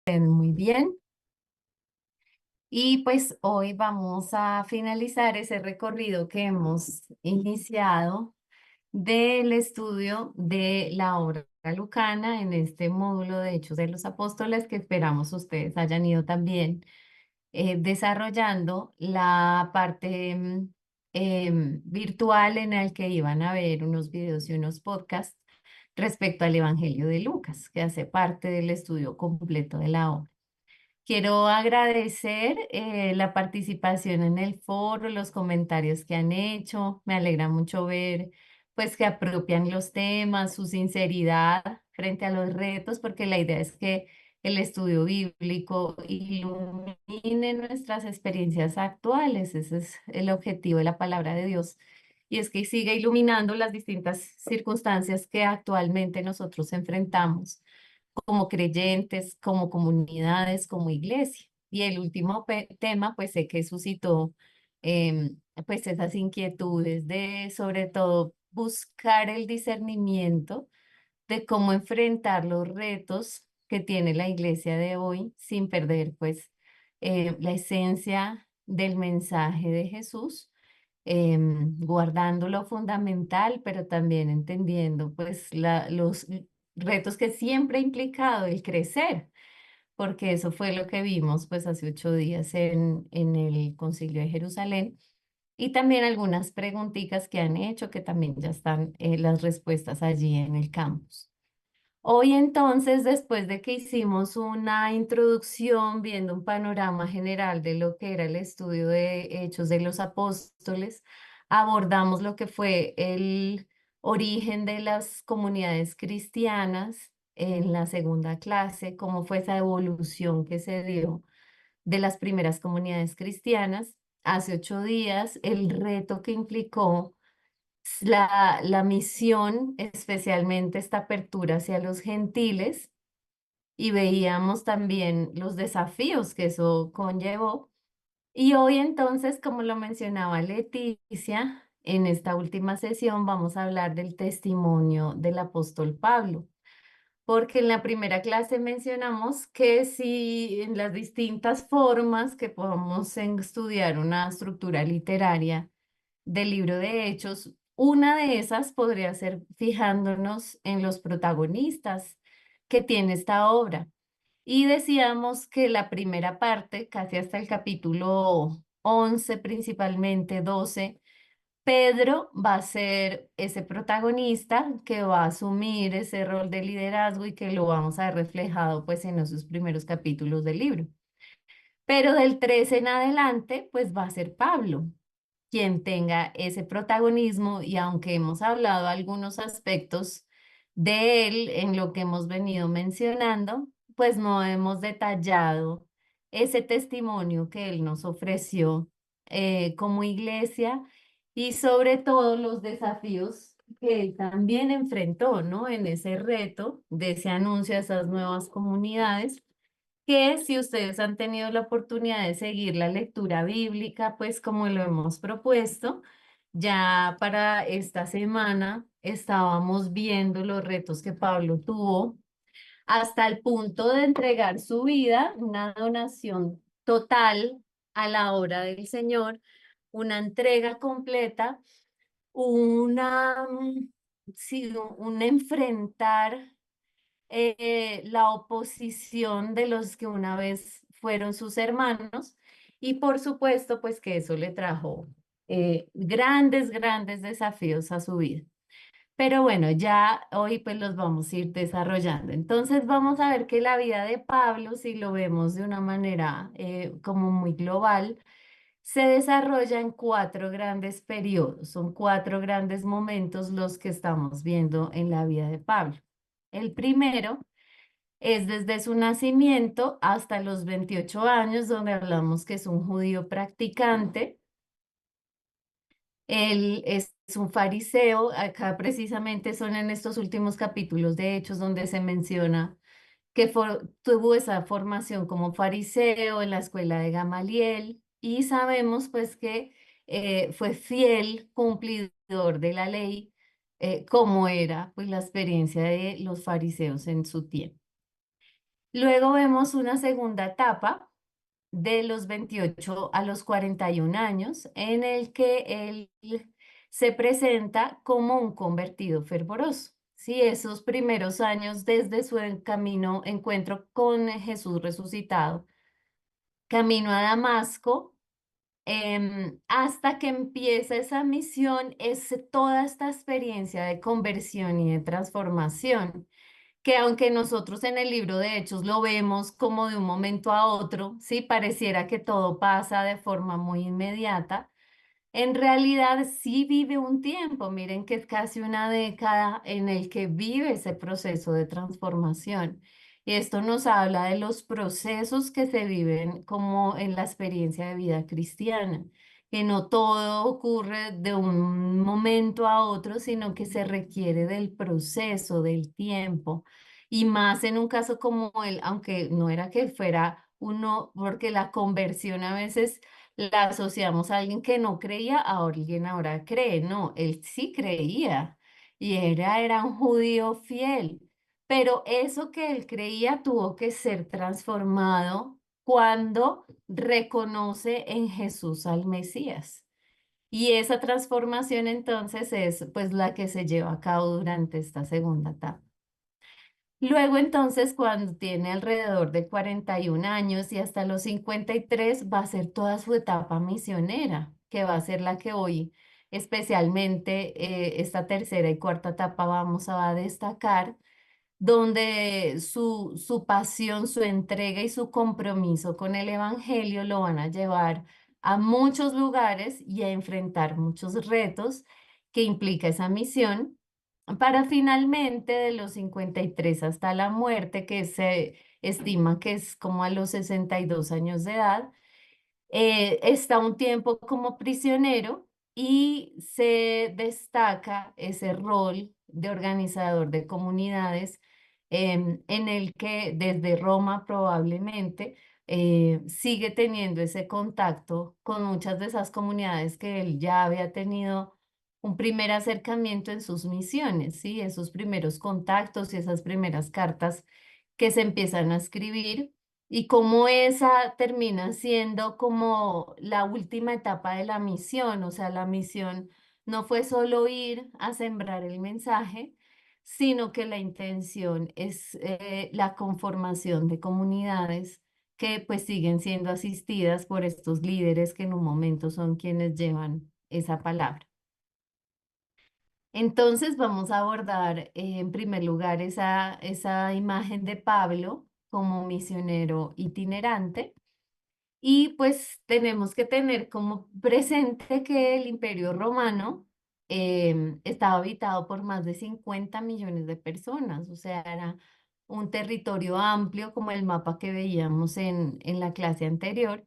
Muy bien. Y pues hoy vamos a finalizar ese recorrido que hemos iniciado del estudio de la obra lucana en este módulo de Hechos de los Apóstoles que esperamos ustedes hayan ido también desarrollando la parte virtual en el que iban a ver unos videos y unos podcasts respecto al Evangelio de Lucas, que hace parte del estudio completo de la obra. Quiero agradecer la participación en el foro, los comentarios que han hecho. Me alegra mucho ver pues que apropian los temas, su sinceridad frente a los retos, porque la idea es que el estudio bíblico ilumine nuestras experiencias actuales. Ese es el objetivo de la palabra de Dios. Y es que siga iluminando las distintas circunstancias que actualmente nosotros enfrentamos como creyentes, como comunidades, como iglesia. Y el último tema, pues sé que suscitó pues esas inquietudes de sobre todo buscar el discernimiento de cómo enfrentar los retos que tiene la iglesia de hoy sin perder pues la esencia del mensaje de Jesús, guardando lo fundamental, pero también entendiendo pues los retos que siempre ha implicado el crecer, porque eso fue lo que vimos pues hace 8 días en el Concilio de Jerusalén. Y también algunas preguntitas que han hecho que también ya están las respuestas allí en el campus. Hoy entonces, después de que hicimos una introducción viendo un panorama general de lo que era el estudio de Hechos de los Apóstoles, abordamos lo que fue el origen de las comunidades cristianas en la segunda clase, cómo fue esa evolución que se dio de las primeras comunidades cristianas. Hace 8 días, el reto que implicó la misión, especialmente esta apertura hacia los gentiles, y veíamos también los desafíos que eso conllevó. Y hoy entonces, como lo mencionaba Leticia, en esta última sesión vamos a hablar del testimonio del apóstol Pablo, porque en la primera clase mencionamos que si en las distintas formas que podamos estudiar una estructura literaria, del libro de Hechos, una de esas podría ser fijándonos en los protagonistas que tiene esta obra. Y decíamos que la primera parte, casi hasta el capítulo 11, principalmente 12, Pedro va a ser ese protagonista que va a asumir ese rol de liderazgo y que lo vamos a ver reflejado pues en esos primeros capítulos del libro. Pero del 13 en adelante, pues va a ser Pablo quien tenga ese protagonismo, y aunque hemos hablado algunos aspectos de él en lo que hemos venido mencionando, pues no hemos detallado ese testimonio que él nos ofreció como iglesia, y sobre todo los desafíos que él también enfrentó, ¿no? En ese reto de ese anuncio a esas nuevas comunidades, que si ustedes han tenido la oportunidad de seguir la lectura bíblica, pues como lo hemos propuesto, ya para esta semana estábamos viendo los retos que Pablo tuvo hasta el punto de entregar su vida, una donación total a la obra del Señor, una entrega completa, una, sí, un enfrentar la oposición de los que una vez fueron sus hermanos, y por supuesto pues que eso le trajo grandes desafíos a su vida. Pero bueno, ya hoy pues los vamos a ir desarrollando. Entonces vamos a ver que la vida de Pablo, si lo vemos de una manera como muy global, se desarrolla en 4 grandes periodos. Son 4 grandes momentos los que estamos viendo en la vida de Pablo. El primero es desde su nacimiento hasta los 28 años, donde hablamos que es un judío practicante. Él es un fariseo. Acá precisamente son en estos últimos capítulos de Hechos donde se menciona que tuvo esa formación como fariseo en la escuela de Gamaliel, y sabemos pues que fue fiel cumplidor de la ley, como era pues la experiencia de los fariseos en su tiempo. Luego vemos una segunda etapa de los 28 a los 41 años, en el que él se presenta como un convertido fervoroso. Sí, esos primeros años desde su camino, encuentro con Jesús resucitado, camino a Damasco, hasta que empieza esa misión, es toda esta experiencia de conversión y de transformación que aunque nosotros en el libro de Hechos lo vemos como de un momento a otro, sí, pareciera que todo pasa de forma muy inmediata, en realidad sí vive un tiempo, miren que es casi una década en el que vive ese proceso de transformación. Y esto nos habla de los procesos que se viven como en la experiencia de vida cristiana, que no todo ocurre de un momento a otro, sino que se requiere del proceso, del tiempo. Y más en un caso como el, aunque no era que fuera uno, porque la conversión a veces la asociamos a alguien que no creía, a alguien ahora cree. No, él sí creía y era un judío fiel. Pero eso que él creía tuvo que ser transformado cuando reconoce en Jesús al Mesías. Y esa transformación entonces es pues la que se lleva a cabo durante esta segunda etapa. Luego entonces, cuando tiene alrededor de 41 años y hasta los 53 va a ser toda su etapa misionera, que va a ser la que hoy, especialmente esta tercera y cuarta etapa, vamos a destacar, donde su pasión, su entrega y su compromiso con el Evangelio lo van a llevar a muchos lugares y a enfrentar muchos retos que implica esa misión, para finalmente de los 53 hasta la muerte, que se estima que es como a los 62 años de edad, está un tiempo como prisionero y se destaca ese rol de organizador de comunidades, en el que desde Roma probablemente sigue teniendo ese contacto con muchas de esas comunidades que él ya había tenido un primer acercamiento en sus misiones, ¿sí? Esos primeros contactos y esas primeras cartas que se empiezan a escribir y cómo esa termina siendo como la última etapa de la misión. O sea, la misión no fue solo ir a sembrar el mensaje, sino que la intención es la conformación de comunidades que pues siguen siendo asistidas por estos líderes que en un momento son quienes llevan esa palabra. Entonces vamos a abordar en primer lugar esa imagen de Pablo como misionero itinerante. Y pues tenemos que tener como presente que el Imperio Romano estaba habitado por más de 50 millones de personas, o sea, era un territorio amplio como el mapa que veíamos en la clase anterior.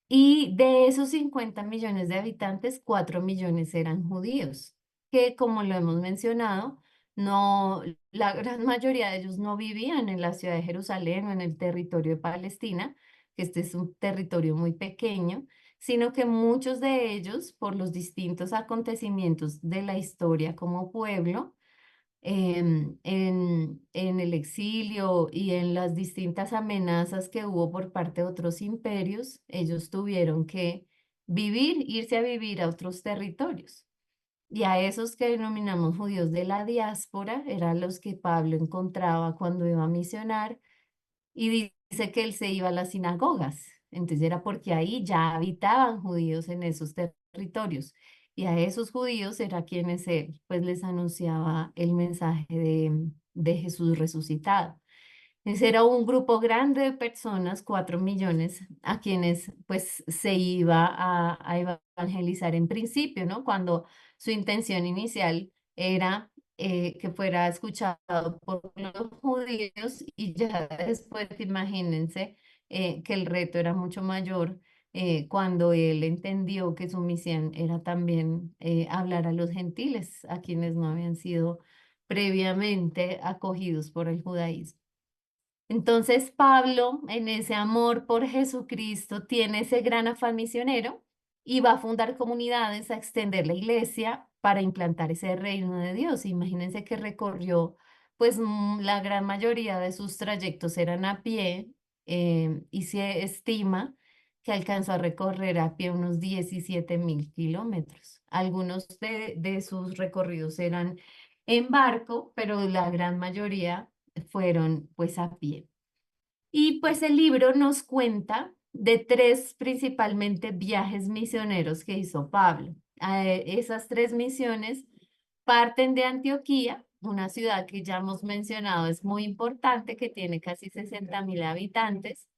Y de esos 50 millones de habitantes, 4 millones eran judíos, que como lo hemos mencionado, no, la gran mayoría de ellos no vivían en la ciudad de Jerusalén o en el territorio de Palestina, que este es un territorio muy pequeño, sino que muchos de ellos, por los distintos acontecimientos de la historia como pueblo, en el exilio y en las distintas amenazas que hubo por parte de otros imperios, ellos tuvieron que vivir, irse a vivir a otros territorios. Y a esos que denominamos judíos de la diáspora, eran los que Pablo encontraba cuando iba a misionar y dice que él se iba a las sinagogas. Entonces era porque ahí ya habitaban judíos en esos territorios. Y a esos judíos era quienes él pues les anunciaba el mensaje de Jesús resucitado. Ese era un grupo grande de personas, 4 millones, a quienes pues se iba a evangelizar en principio, ¿no? Cuando su intención inicial era que fuera escuchado por los judíos y ya después, imagínense que el reto era mucho mayor cuando él entendió que su misión era también hablar a los gentiles, a quienes no habían sido previamente acogidos por el judaísmo. Entonces Pablo, en ese amor por Jesucristo, tiene ese gran afán misionero y va a fundar comunidades, a extender la iglesia para implantar ese reino de Dios. Imagínense que recorrió pues la gran mayoría de sus trayectos eran a pie, y se estima que alcanzó a recorrer a pie unos 17.000 kilómetros. Algunos de sus recorridos eran en barco, pero la gran mayoría fueron pues a pie. Y pues el libro nos cuenta de tres principalmente viajes misioneros que hizo Pablo. Esas tres misiones parten de Antioquía, una ciudad que ya hemos mencionado es muy importante, que tiene casi 60.000 habitantes,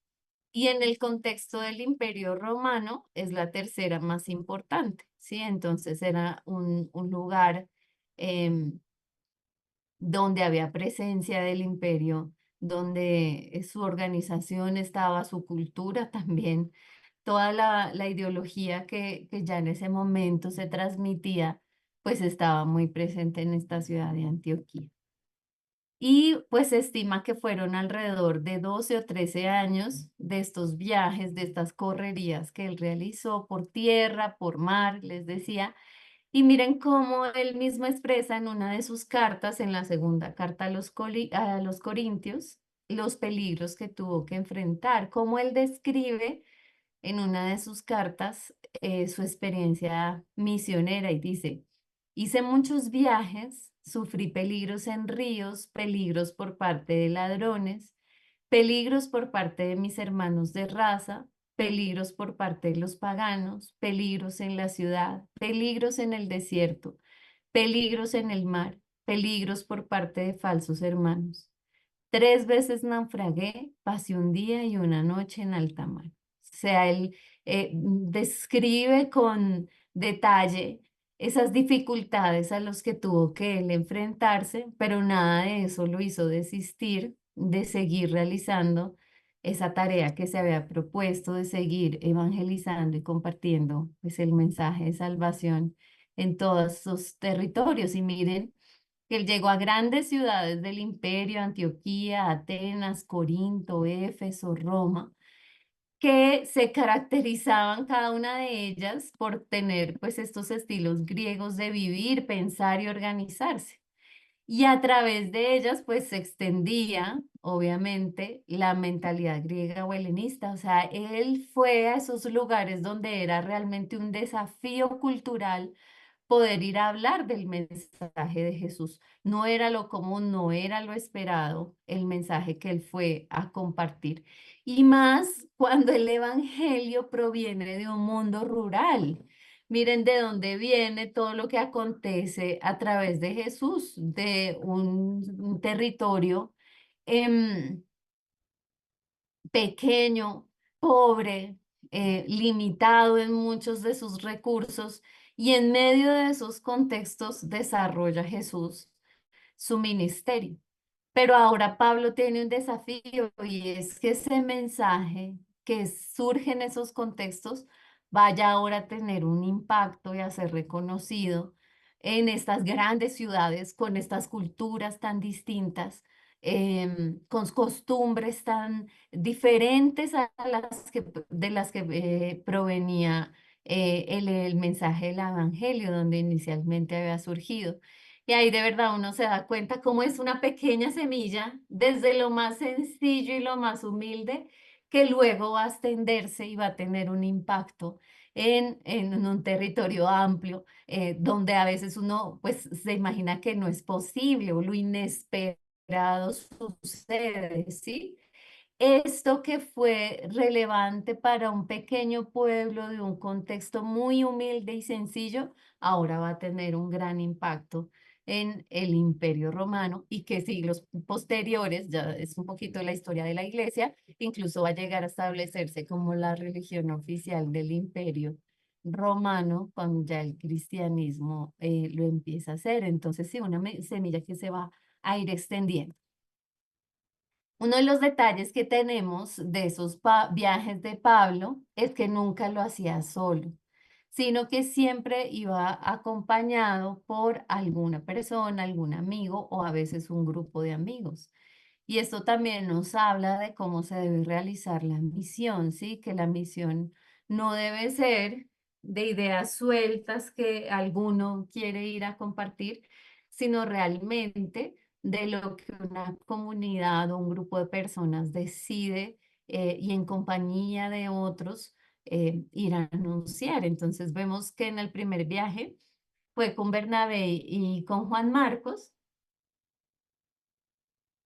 y en el contexto del Imperio Romano es la tercera más importante, ¿sí? Entonces era un lugar em, donde había presencia del imperio, donde su organización estaba, su cultura también, toda la ideología que ya en ese momento se transmitía, pues estaba muy presente en esta ciudad de Antioquía. Y pues se estima que fueron alrededor de 12 o 13 años de estos viajes, de estas correrías que él realizó por tierra, por mar, les decía, y miren cómo él mismo expresa en una de sus cartas, en la segunda carta a a los Corintios, los peligros que tuvo que enfrentar, cómo él describe en una de sus cartas su experiencia misionera y dice, hice muchos viajes, sufrí peligros en ríos, peligros por parte de ladrones, peligros por parte de mis hermanos de raza, peligros por parte de los paganos, peligros en la ciudad, peligros en el desierto, peligros en el mar, peligros por parte de falsos hermanos. 3 veces naufragué, pasé un día y una noche en alta mar. O sea, él describe con detalle esas dificultades a los que tuvo que él enfrentarse, pero nada de eso lo hizo desistir de seguir realizando esa tarea que se había propuesto, de seguir evangelizando y compartiendo pues, el mensaje de salvación en todos sus territorios. Y miren, que él llegó a grandes ciudades del imperio, Antioquía, Atenas, Corinto, Éfeso, Roma, que se caracterizaban cada una de ellas por tener pues estos estilos griegos de vivir, pensar y organizarse. Y a través de ellas pues se extendía, obviamente, la mentalidad griega o helenista. O sea, él fue a esos lugares donde era realmente un desafío cultural poder ir a hablar del mensaje de Jesús. No era lo común, no era lo esperado, el mensaje que él fue a compartir. Y más cuando el evangelio proviene de un mundo rural. Miren de dónde viene todo lo que acontece a través de Jesús, de un territorio em, pequeño, pobre, limitado en muchos de sus recursos, y en medio de esos contextos desarrolla Jesús su ministerio. Pero ahora Pablo tiene un desafío y es que ese mensaje que surge en esos contextos vaya ahora a tener un impacto y a ser reconocido en estas grandes ciudades con estas culturas tan distintas, con costumbres tan diferentes a de las que provenía el mensaje del Evangelio, donde inicialmente había surgido. Y ahí de verdad uno se da cuenta cómo es una pequeña semilla, desde lo más sencillo y lo más humilde, que luego va a extenderse y va a tener un impacto en un territorio amplio, donde a veces uno pues se imagina que no es posible o lo inesperado sucede, ¿sí? Esto que fue relevante para un pequeño pueblo de un contexto muy humilde y sencillo, ahora va a tener un gran impacto en el Imperio Romano y que siglos posteriores, ya es un poquito la historia de la Iglesia, incluso va a llegar a establecerse como la religión oficial del Imperio Romano cuando ya el cristianismo lo empieza a hacer. Entonces, sí, una semilla que se va a ir extendiendo. Uno de los detalles que tenemos de esos viajes de Pablo es que nunca lo hacía solo, sino que siempre iba acompañado por alguna persona, algún amigo o a veces un grupo de amigos. Y esto también nos habla de cómo se debe realizar la misión, ¿sí? Que la misión no debe ser de ideas sueltas que alguno quiere ir a compartir, sino realmente de lo que una comunidad o un grupo de personas decide y en compañía de otros ir a anunciar. Entonces vemos que en el primer viaje fue con Bernabé y con Juan Marcos.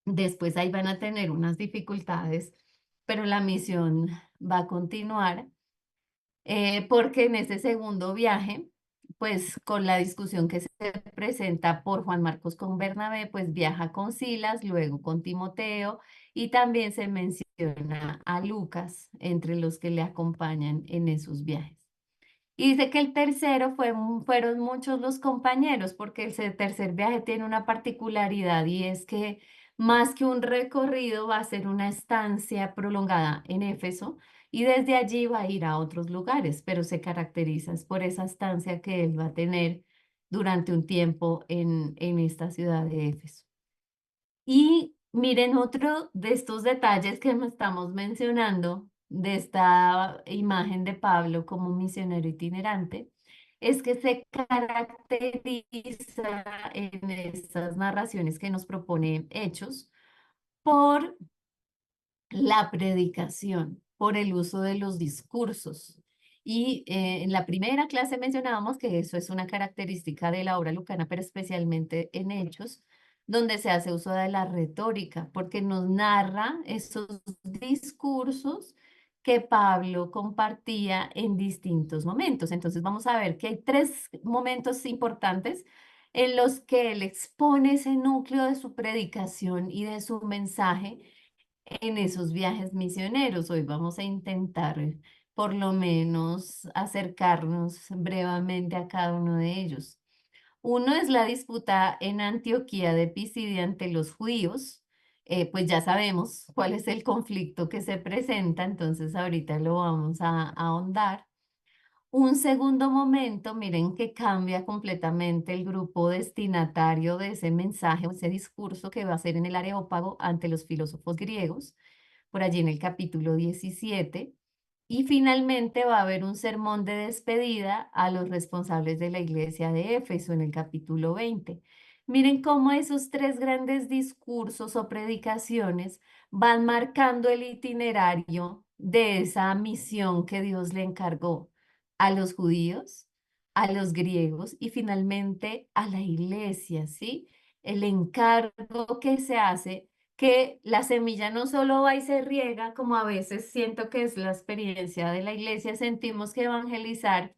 Después ahí van a tener unas dificultades, pero la misión va a continuar porque en ese segundo viaje, pues con la discusión que se presenta por Juan Marcos con Bernabé, pues viaja con Silas, luego con Timoteo y también se menciona a Lucas entre los que le acompañan en esos viajes. Y dice que el tercero fueron muchos los compañeros, porque el tercer viaje tiene una particularidad y es que más que un recorrido va a ser una estancia prolongada en Éfeso y desde allí va a ir a otros lugares, pero se caracteriza es por esa estancia que él va a tener durante un tiempo en esta ciudad de Éfeso. Y miren otro de estos detalles que me estamos mencionando de esta imagen de Pablo como misionero itinerante, es que se caracteriza en estas narraciones que nos propone Hechos por la predicación, por el uso de los discursos. Y en la primera clase mencionábamos que eso es una característica de la obra lucana, pero especialmente en Hechos, donde se hace uso de la retórica, porque nos narra esos discursos que Pablo compartía en distintos momentos. Entonces vamos a ver que hay tres momentos importantes en los que él expone ese núcleo de su predicación y de su mensaje en esos viajes misioneros. Hoy vamos a intentar por lo menos acercarnos brevemente a cada uno de ellos. Uno es la disputa en Antioquía de Pisidia ante los judíos. Pues ya sabemos cuál es el conflicto que se presenta, entonces ahorita lo vamos a ahondar. Un segundo momento, miren que cambia completamente el grupo destinatario de ese mensaje o ese discurso que va a ser en el Areópago ante los filósofos griegos por allí en el capítulo 17. Y finalmente va a haber un sermón de despedida a los responsables de la iglesia de Éfeso en el capítulo 20. Miren cómo esos tres grandes discursos o predicaciones van marcando el itinerario de esa misión que Dios le encargó a los judíos, a los griegos y finalmente a la iglesia, ¿sí? El encargo que se hace que la semilla no solo va y se riega, como a veces siento que es la experiencia de la iglesia, sentimos que evangelizar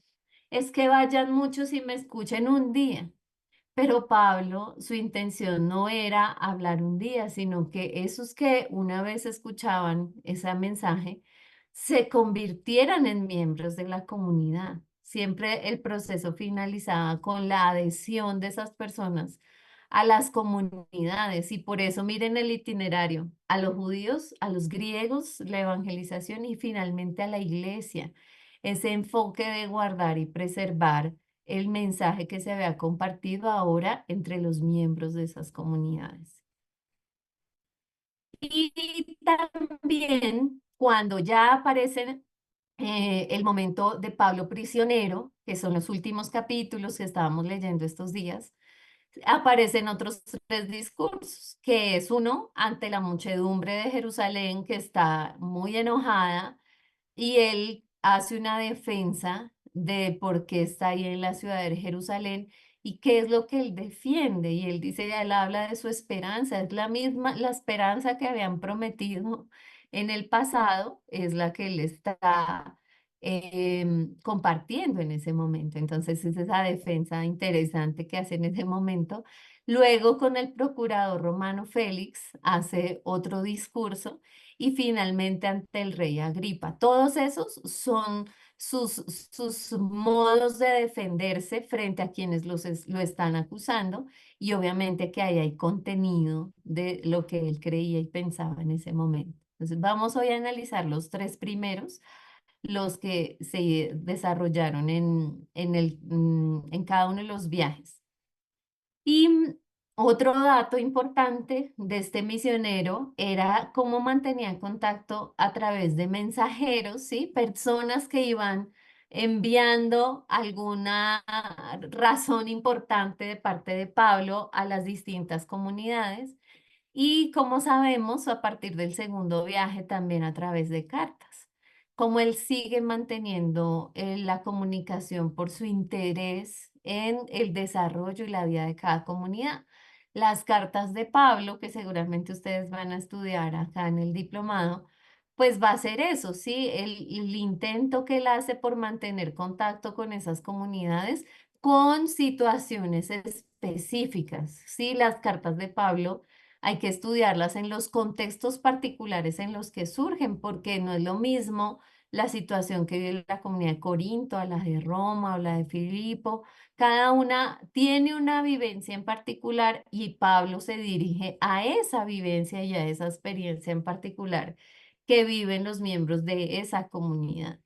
es que vayan muchos y me escuchen un día. Pero Pablo, su intención no era hablar un día, sino que esos que una vez escuchaban ese mensaje se convirtieran en miembros de la comunidad. Siempre el proceso finalizaba con la adhesión de esas personas a las comunidades y por eso miren el itinerario, a los judíos, a los griegos, la evangelización y finalmente a la iglesia. Ese enfoque de guardar y preservar el mensaje que se había compartido ahora entre los miembros de esas comunidades. Y también cuando ya aparece el momento de Pablo prisionero, que son los últimos capítulos que estábamos leyendo estos días, aparecen otros tres discursos, que es uno ante la muchedumbre de Jerusalén que está muy enojada y él hace una defensa de por qué está ahí en la ciudad de Jerusalén y qué es lo que él defiende. Y él dice, él habla de su esperanza, es la misma, la esperanza que habían prometido en el pasado, es la que él está compartiendo en ese momento. Entonces es esa defensa interesante que hace en ese momento. Luego con el procurador romano Félix hace otro discurso y finalmente ante el rey Agripa. Todos esos son sus, sus modos de defenderse frente a quienes lo están acusando y obviamente que ahí hay contenido de lo que él creía y pensaba en ese momento. Entonces vamos hoy a analizar los tres primeros, los que se desarrollaron en cada uno de los viajes. Y otro dato importante de este misionero era cómo mantenía contacto a través de mensajeros, ¿sí? Personas que iban enviando alguna razón importante de parte de Pablo a las distintas comunidades y como sabemos, a partir del segundo viaje también a través de cartas. Como él sigue manteniendo la comunicación por su interés en el desarrollo y la vida de cada comunidad. Las cartas de Pablo, que seguramente ustedes van a estudiar acá en el diplomado, pues va a ser eso, ¿sí? El intento que él hace por mantener contacto con esas comunidades con situaciones específicas, ¿sí? Las cartas de Pablo hay que estudiarlas en los contextos particulares en los que surgen, porque no es lo mismo la situación que vive la comunidad de Corinto, a la de Roma o la de Filipo. Cada una tiene una vivencia en particular y Pablo se dirige a esa vivencia y a esa experiencia en particular que viven los miembros de esa comunidad.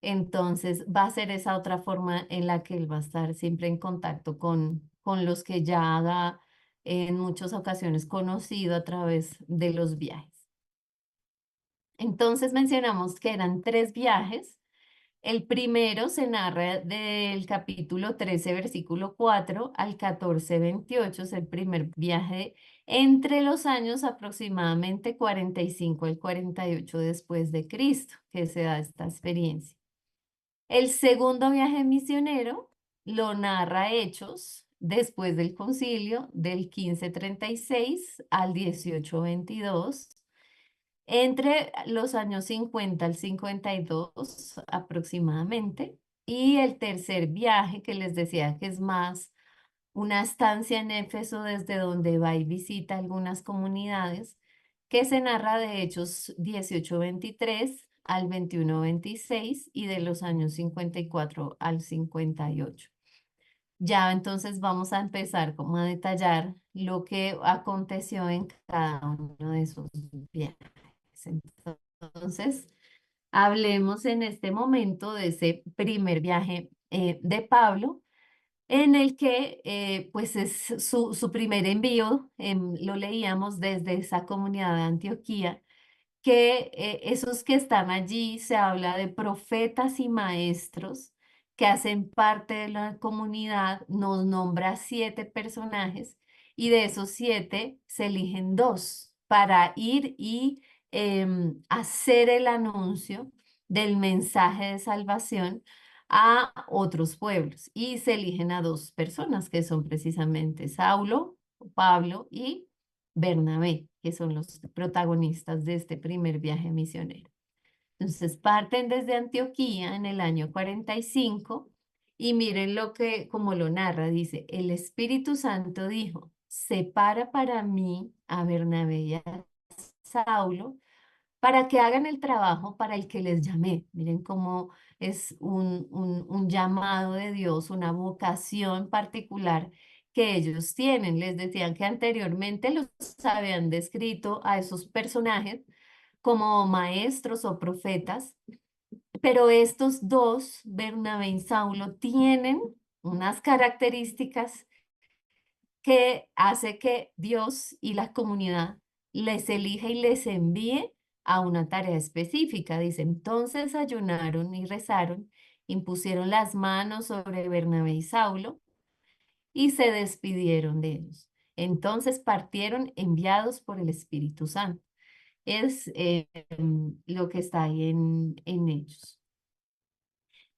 Entonces, va a ser esa otra forma en la que él va a estar siempre en contacto con los que ya haga en muchas ocasiones conocido a través de los viajes. Entonces, mencionamos que eran 3 viajes. El primero se narra del capítulo 13, versículo 4 al 14, 28. Es el primer viaje entre los años aproximadamente 45 al 48 después de Cristo, que se da esta experiencia. El segundo viaje misionero lo narra Hechos después del concilio del 1536 al 1822, entre los años 50 al 52 aproximadamente. Y el tercer viaje que les decía que es más una estancia en Éfeso desde donde va y visita algunas comunidades, que se narra de Hechos 18:23 al 21:26 y de los años 54 al 58. Ya entonces vamos a empezar como a detallar lo que aconteció en cada uno de esos viajes. Entonces, hablemos en este momento de ese primer viaje de Pablo en el que pues es su primer envío, lo leíamos desde esa comunidad de Antioquía, que esos que están allí se habla de profetas y maestros que hacen parte de la comunidad, nos nombra 7 personajes y de esos 7 se eligen 2 para ir y hacer el anuncio del mensaje de salvación a otros pueblos y se eligen a 2 personas que son precisamente Saulo, Pablo y Bernabé, que son los protagonistas de este primer viaje misionero. Entonces parten desde Antioquía en el año 45 y miren lo que, como lo narra, dice, el Espíritu Santo dijo, separa para mí a Bernabé y a Saulo para que hagan el trabajo para el que les llamé. Miren cómo es un llamado de Dios, una vocación particular que ellos tienen. Les decían que anteriormente los habían descrito a esos personajes como maestros o profetas, pero estos 2, Bernabé y Saulo, tienen unas características que hace que Dios y la comunidad les elija y les envíe a una tarea específica. Dice, entonces ayunaron y rezaron, impusieron las manos sobre Bernabé y Saulo y se despidieron de ellos. Entonces partieron enviados por el Espíritu Santo. Es lo que está ahí en ellos.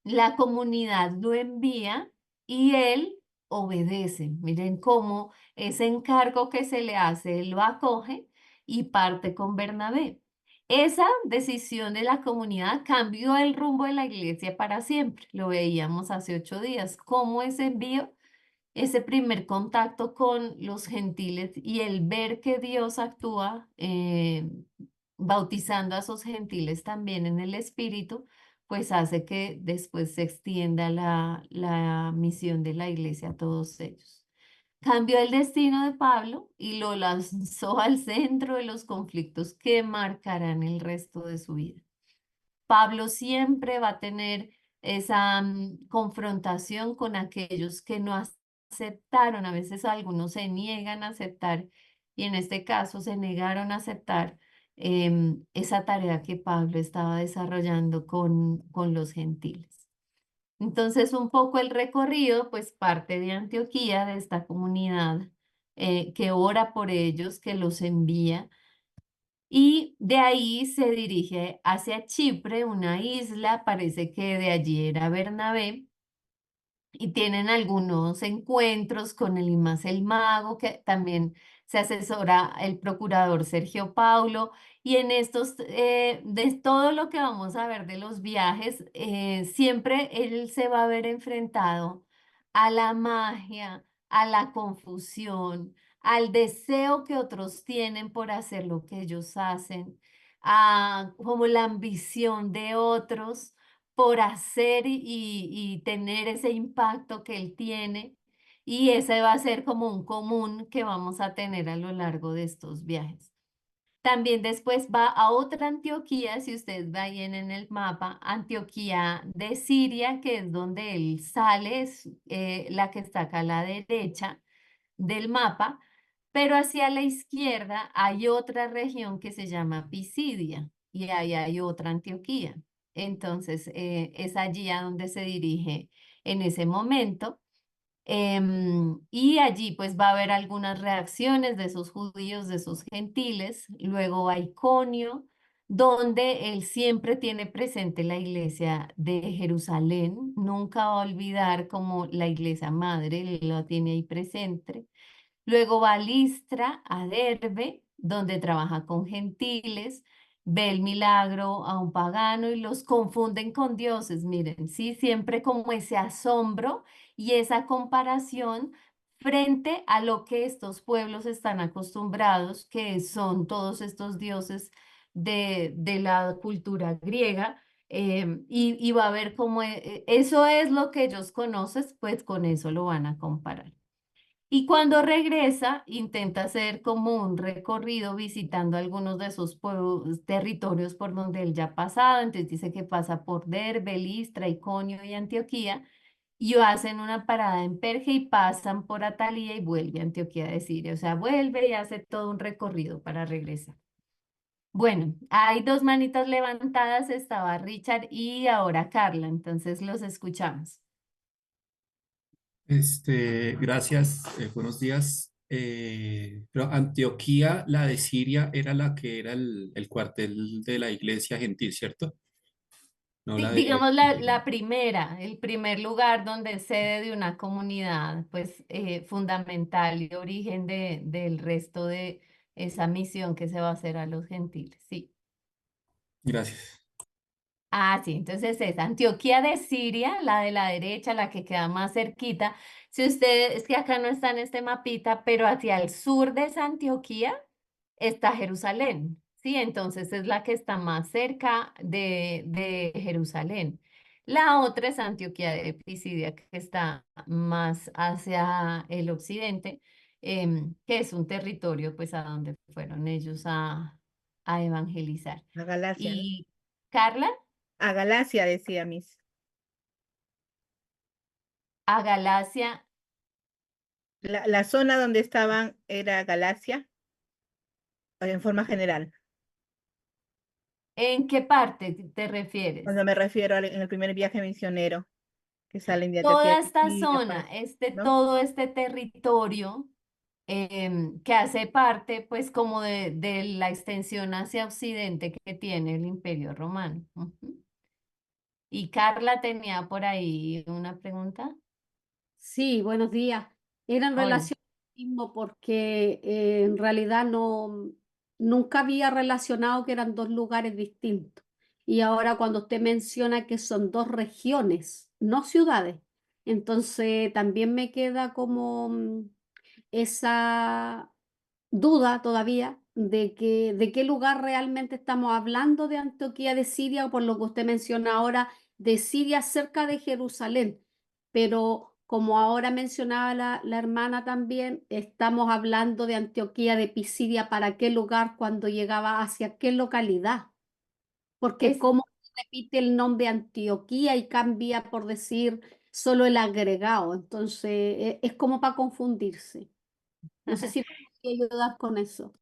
La comunidad lo envía y él obedece. Miren cómo ese encargo que se le hace, él lo acoge y parte con Bernabé. Esa decisión de la comunidad cambió el rumbo de la iglesia para siempre. Lo veíamos hace 8 días, cómo ese envío, ese primer contacto con los gentiles y el ver que Dios actúa bautizando a esos gentiles también en el Espíritu, pues hace que después se extienda la misión de la iglesia a todos ellos. Cambió el destino de Pablo y lo lanzó al centro de los conflictos que marcarán el resto de su vida. Pablo siempre va a tener esa confrontación con aquellos que no aceptaron. A veces algunos se niegan a aceptar y en este caso se negaron a aceptar esa tarea que Pablo estaba desarrollando con los gentiles. Entonces, un poco el recorrido, pues parte de Antioquía, de esta comunidad que ora por ellos, que los envía, y de ahí se dirige hacia Chipre, una isla, parece que de allí era Bernabé, y tienen algunos encuentros con el Imás el Mago, que también se asesora el procurador Sergio Paulo, y en estos, de todo lo que vamos a ver de los viajes, siempre él se va a ver enfrentado a la magia, a la confusión, al deseo que otros tienen por hacer lo que ellos hacen, a como la ambición de otros por hacer y tener ese impacto que él tiene. Y ese va a ser como un común que vamos a tener a lo largo de estos viajes. También después va a otra Antioquía, si ustedes ven en el mapa, Antioquía de Siria, que es donde él sale, es la que está acá a la derecha del mapa, pero hacia la izquierda hay otra región que se llama Pisidia y ahí hay otra Antioquía. Entonces, es allí a donde se dirige en ese momento. Y allí pues va a haber algunas reacciones de esos judíos, de esos gentiles. Luego va Iconio, donde él siempre tiene presente la iglesia de Jerusalén. Nunca va a olvidar como la iglesia madre, él lo tiene ahí presente. Luego va a Listra, a Derbe, donde trabaja con gentiles, ve el milagro a un pagano y los confunden con dioses. Miren, sí, siempre como ese asombro y esa comparación frente a lo que estos pueblos están acostumbrados, que son todos estos dioses de la cultura griega. Y va a ver cómo eso es lo que ellos conocen, pues con eso lo van a comparar. Y cuando regresa, intenta hacer como un recorrido visitando algunos de esos pueblos, territorios por donde él ya ha pasado. Entonces dice que pasa por Derbe, Listra, Iconio y Antioquía. Y hacen una parada en Perge y pasan por Atalía y vuelve a Antioquía de Siria. O sea, vuelve y hace todo un recorrido para regresar. Bueno, hay dos manitas levantadas, estaba Richard y ahora Carla. Entonces los escuchamos. Gracias, buenos días. Pero Antioquía, la de Siria, era la que era el cuartel de la iglesia gentil, ¿cierto? No la de... Digamos la primera, el primer lugar donde es sede de una comunidad, pues fundamental y origen del resto de esa misión que se va a hacer a los gentiles. Sí. Gracias. Ah, sí, entonces es Antioquía de Siria, la de la derecha, la que queda más cerquita. Si usted, es que acá no está en este mapita, pero hacia el sur de esa Antioquía está Jerusalén, ¿sí? Entonces es la que está más cerca de Jerusalén. La otra es Antioquía de Pisidia, que está más hacia el occidente, que es un territorio, pues, a donde fueron ellos a evangelizar. A Galacia, ¿no? Y Carla. A Galacia, decía Miss. A Galacia, La zona donde estaban era Galacia, en forma general. ¿en qué parte te refieres? Cuando me refiero en el primer viaje misionero, que salen de Antioquía Toda de esta Pisidia, zona, ¿no? todo este territorio que hace parte, pues, como de la extensión hacia occidente que tiene el Imperio Romano. Ujú. Y Carla tenía por ahí una pregunta. Sí, buenos días. Era en Hola. relación al mismo porque en realidad nunca había relacionado que eran dos lugares distintos. Y ahora cuando usted menciona que son dos regiones, no ciudades, entonces también me queda como esa duda todavía de qué lugar realmente estamos hablando de Antioquía de Siria, o por lo que usted menciona ahora, de Siria cerca de Jerusalén. Pero como ahora mencionaba la hermana también, estamos hablando de Antioquía de Pisidia, ¿para qué lugar cuando llegaba hacia qué localidad? Porque Es, cómo se repite el nombre Antioquía y cambia por decir solo el agregado. Entonces, es como para confundirse. No sé si me podría ayudar con eso.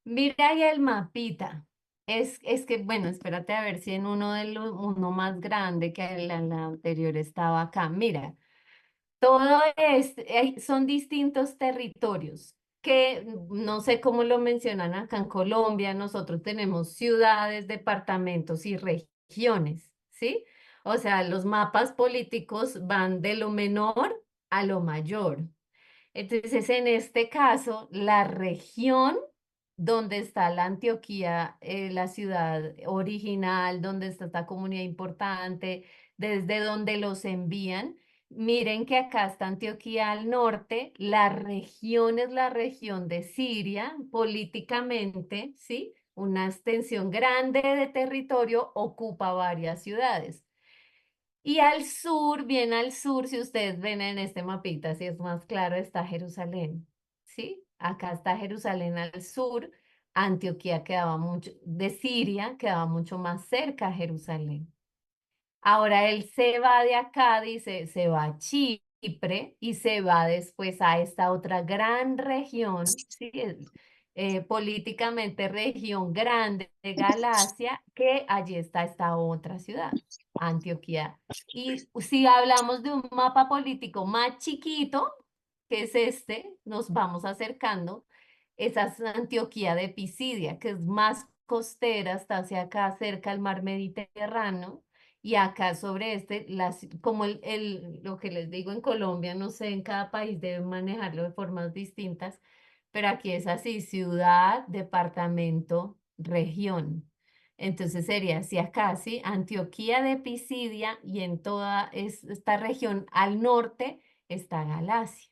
mira ahí el mapita. Es que, bueno, espérate a ver si en uno más grande que el anterior estaba acá. Mira, todo son distintos territorios que no sé cómo lo mencionan acá en Colombia. Nosotros tenemos ciudades, departamentos y regiones, ¿sí? O sea, los mapas políticos van de lo menor a lo mayor. Entonces, en este caso, la región donde está la Antioquía, la ciudad original, donde está esta comunidad importante, desde donde los envían. Miren que acá está Antioquía al norte, la región es la región de Siria, políticamente, ¿sí? Una extensión grande de territorio ocupa varias ciudades. Y al sur, bien al sur, si ustedes ven en este mapita, si es más claro, está Jerusalén, ¿sí? Acá está Jerusalén al sur, Antioquía quedaba mucho, de Siria quedaba mucho más cerca a Jerusalén. Ahora él se va de acá, dice, se va a Chipre y se va después a esta otra gran región, ¿sí? Políticamente región grande de Galacia, que allí está esta otra ciudad, Antioquía. Y si hablamos de un mapa político más chiquito, que es este, nos vamos acercando, esa es Antioquía de Pisidia, que es más costera, está hacia acá cerca al mar Mediterráneo. Y acá sobre como lo que les digo en Colombia, no sé, en cada país deben manejarlo de formas distintas, pero aquí es así, ciudad, departamento, región. Entonces sería así acá, ¿sí? Antioquía de Pisidia y en toda esta región al norte está Galacia,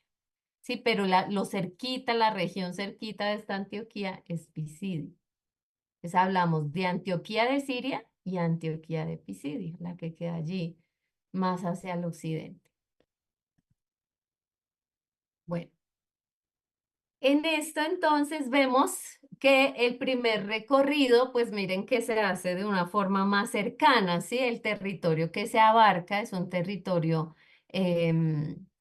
¿sí? Pero lo cerquita, la región cerquita de esta Antioquía es Pisidia. Entonces hablamos de Antioquía de Siria y Antioquía de Pisidia, la que queda allí más hacia el occidente. Bueno, en esto entonces vemos que el primer recorrido, pues miren que se hace de una forma más cercana, ¿sí? El territorio que se abarca es un territorio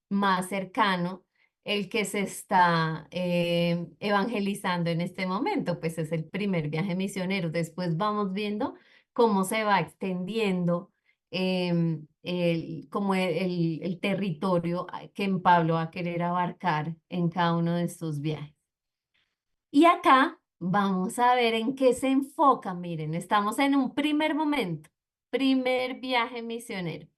más cercano. El que se está evangelizando en este momento, pues es el primer viaje misionero. Después vamos viendo cómo se va extendiendo como el territorio que Pablo va a querer abarcar en cada uno de estos viajes. Y acá vamos a ver en qué se enfoca. Miren, estamos en un primer momento, primer viaje misionero.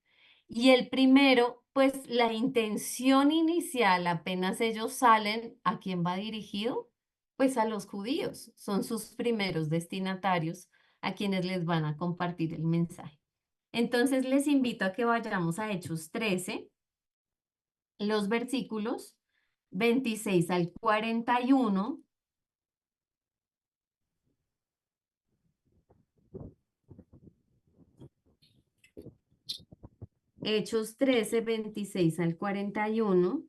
Y el primero, pues la intención inicial, apenas ellos salen, ¿a quién va dirigido? Pues a los judíos. Son sus primeros destinatarios a quienes les van a compartir el mensaje. Entonces les invito a que vayamos a Hechos 13, los versículos 26 al 41. Hechos 13, 26 al 41.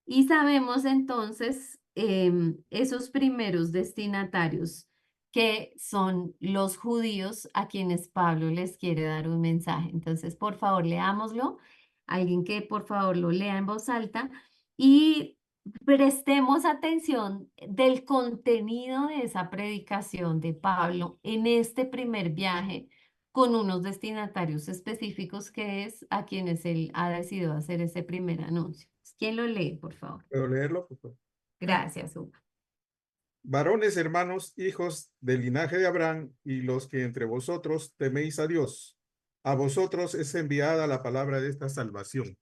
Y sabemos entonces esos primeros destinatarios que son los judíos a quienes Pablo les quiere dar un mensaje. Entonces, por favor, leámoslo. Alguien que por favor lo lea en voz alta y prestemos atención del contenido de esa predicación de Pablo en este primer viaje con unos destinatarios específicos que es a quienes él ha decidido hacer ese primer anuncio. ¿Quién lo lee, por favor? ¿Puedo leerlo, por favor? Gracias, Hugo. Varones, hermanos, hijos del linaje de Abraham, y los que entre vosotros teméis a Dios, a vosotros es enviada la palabra de esta salvación.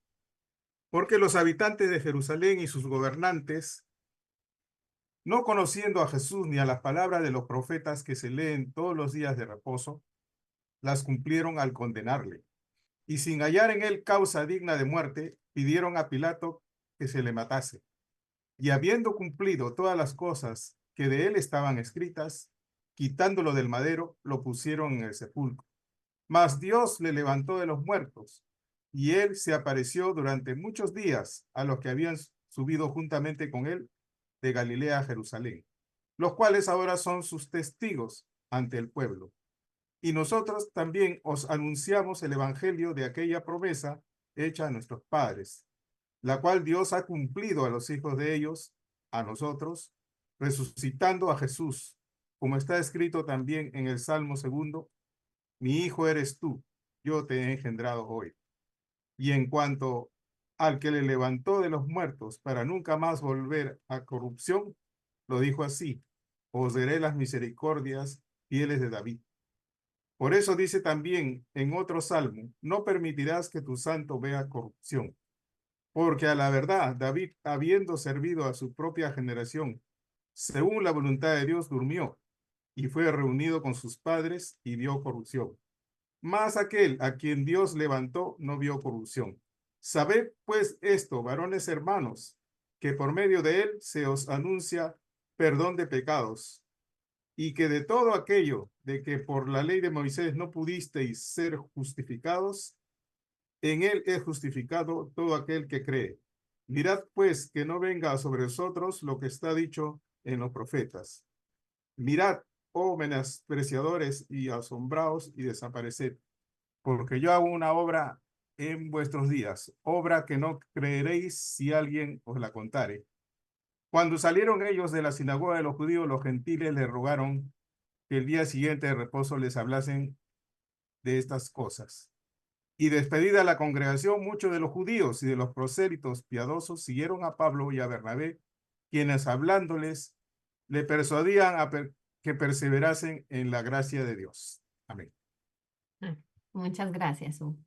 Porque los habitantes de Jerusalén y sus gobernantes, no conociendo a Jesús ni a las palabras de los profetas que se leen todos los días de reposo, las cumplieron al condenarle. Y sin hallar en él causa digna de muerte, pidieron a Pilato que se le matase. Y habiendo cumplido todas las cosas que de él estaban escritas, quitándolo del madero, lo pusieron en el sepulcro. Mas Dios le levantó de los muertos, y él se apareció durante muchos días a los que habían subido juntamente con él de Galilea a Jerusalén, los cuales ahora son sus testigos ante el pueblo. Y nosotros también os anunciamos el evangelio de aquella promesa hecha a nuestros padres, la cual Dios ha cumplido a los hijos de ellos, a nosotros, resucitando a Jesús, como está escrito también en el Salmo 2, mi hijo eres tú, yo te he engendrado hoy. Y en cuanto al que le levantó de los muertos para nunca más volver a corrupción, lo dijo así, os daré las misericordias fieles de David. Por eso dice también en otro salmo, no permitirás que tu santo vea corrupción. Porque a la verdad, David, habiendo servido a su propia generación, según la voluntad de Dios, durmió y fue reunido con sus padres y vio corrupción. Mas aquel a quien Dios levantó no vio corrupción. Sabed pues esto, varones hermanos, que por medio de él se os anuncia perdón de pecados, y que de todo aquello de que por la ley de Moisés no pudisteis ser justificados, en él es justificado todo aquel que cree. Mirad pues que no venga sobre vosotros lo que está dicho en los profetas. Mirad, oh menospreciadores, y asombraos y desapareced, porque yo hago una obra en vuestros días, obra que no creeréis si alguien os la contare. Cuando salieron ellos de la sinagoga de los judíos, los gentiles les rogaron que el día siguiente de reposo les hablasen de estas cosas. Y despedida la congregación, muchos de los judíos y de los prosélitos piadosos siguieron a Pablo y a Bernabé, quienes hablándoles le persuadían que perseverasen en la gracia de Dios. Amén. Ah, muchas gracias, Hugo.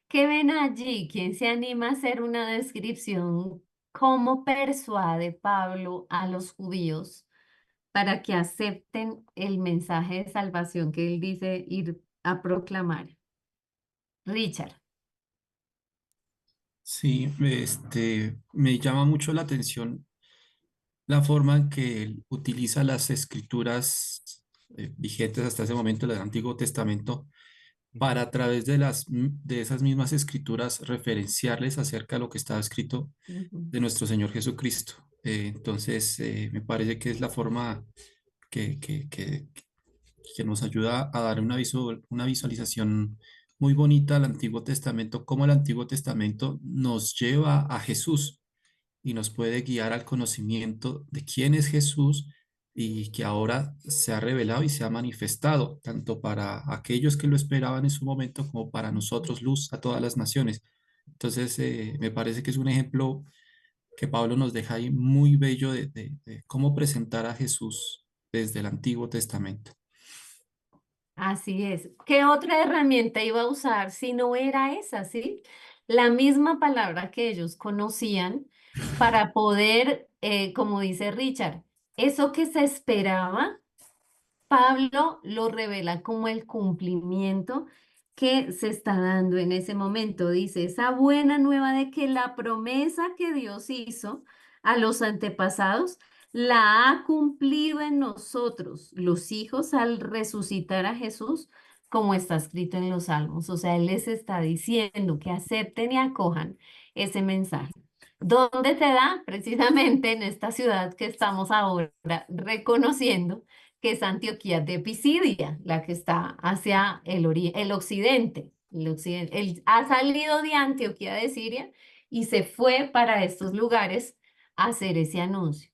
¿Qué ven allí? ¿Quién se anima a hacer una descripción cómo persuade Pablo a los judíos para que acepten el mensaje de salvación que él dice ir a proclamar? Richard. Sí, me llama mucho la atención la forma en que él utiliza las escrituras vigentes hasta ese momento del Antiguo Testamento para a través de de esas mismas escrituras referenciarles acerca de lo que estaba escrito Ujú. de nuestro Señor Jesucristo. Me parece que es la forma que, que nos ayuda a dar una visualización muy bonita al Antiguo Testamento, cómo el Antiguo Testamento nos lleva a Jesús y nos puede guiar al conocimiento de quién es Jesús y que ahora se ha revelado y se ha manifestado, tanto para aquellos que lo esperaban en su momento como para nosotros, luz a todas las naciones. Entonces, me parece que es un ejemplo que Pablo nos deja ahí muy bello de cómo presentar a Jesús desde el Antiguo Testamento. Así es. ¿Qué otra herramienta iba a usar si no era esa, sí? La misma palabra que ellos conocían para poder, como dice Richard, eso que se esperaba, Pablo lo revela como el cumplimiento que se está dando en ese momento. Dice, esa buena nueva de que la promesa que Dios hizo a los antepasados la ha cumplido en nosotros, los hijos, al resucitar a Jesús, como está escrito en los Salmos. O sea, Él les está diciendo que acepten y acojan ese mensaje. ¿Dónde te da? Precisamente en esta ciudad que estamos ahora reconociendo que es Antioquía de Pisidia, la que está hacia el occidente. El occidente. Él ha salido de Antioquía de Siria y se fue para estos lugares a hacer ese anuncio.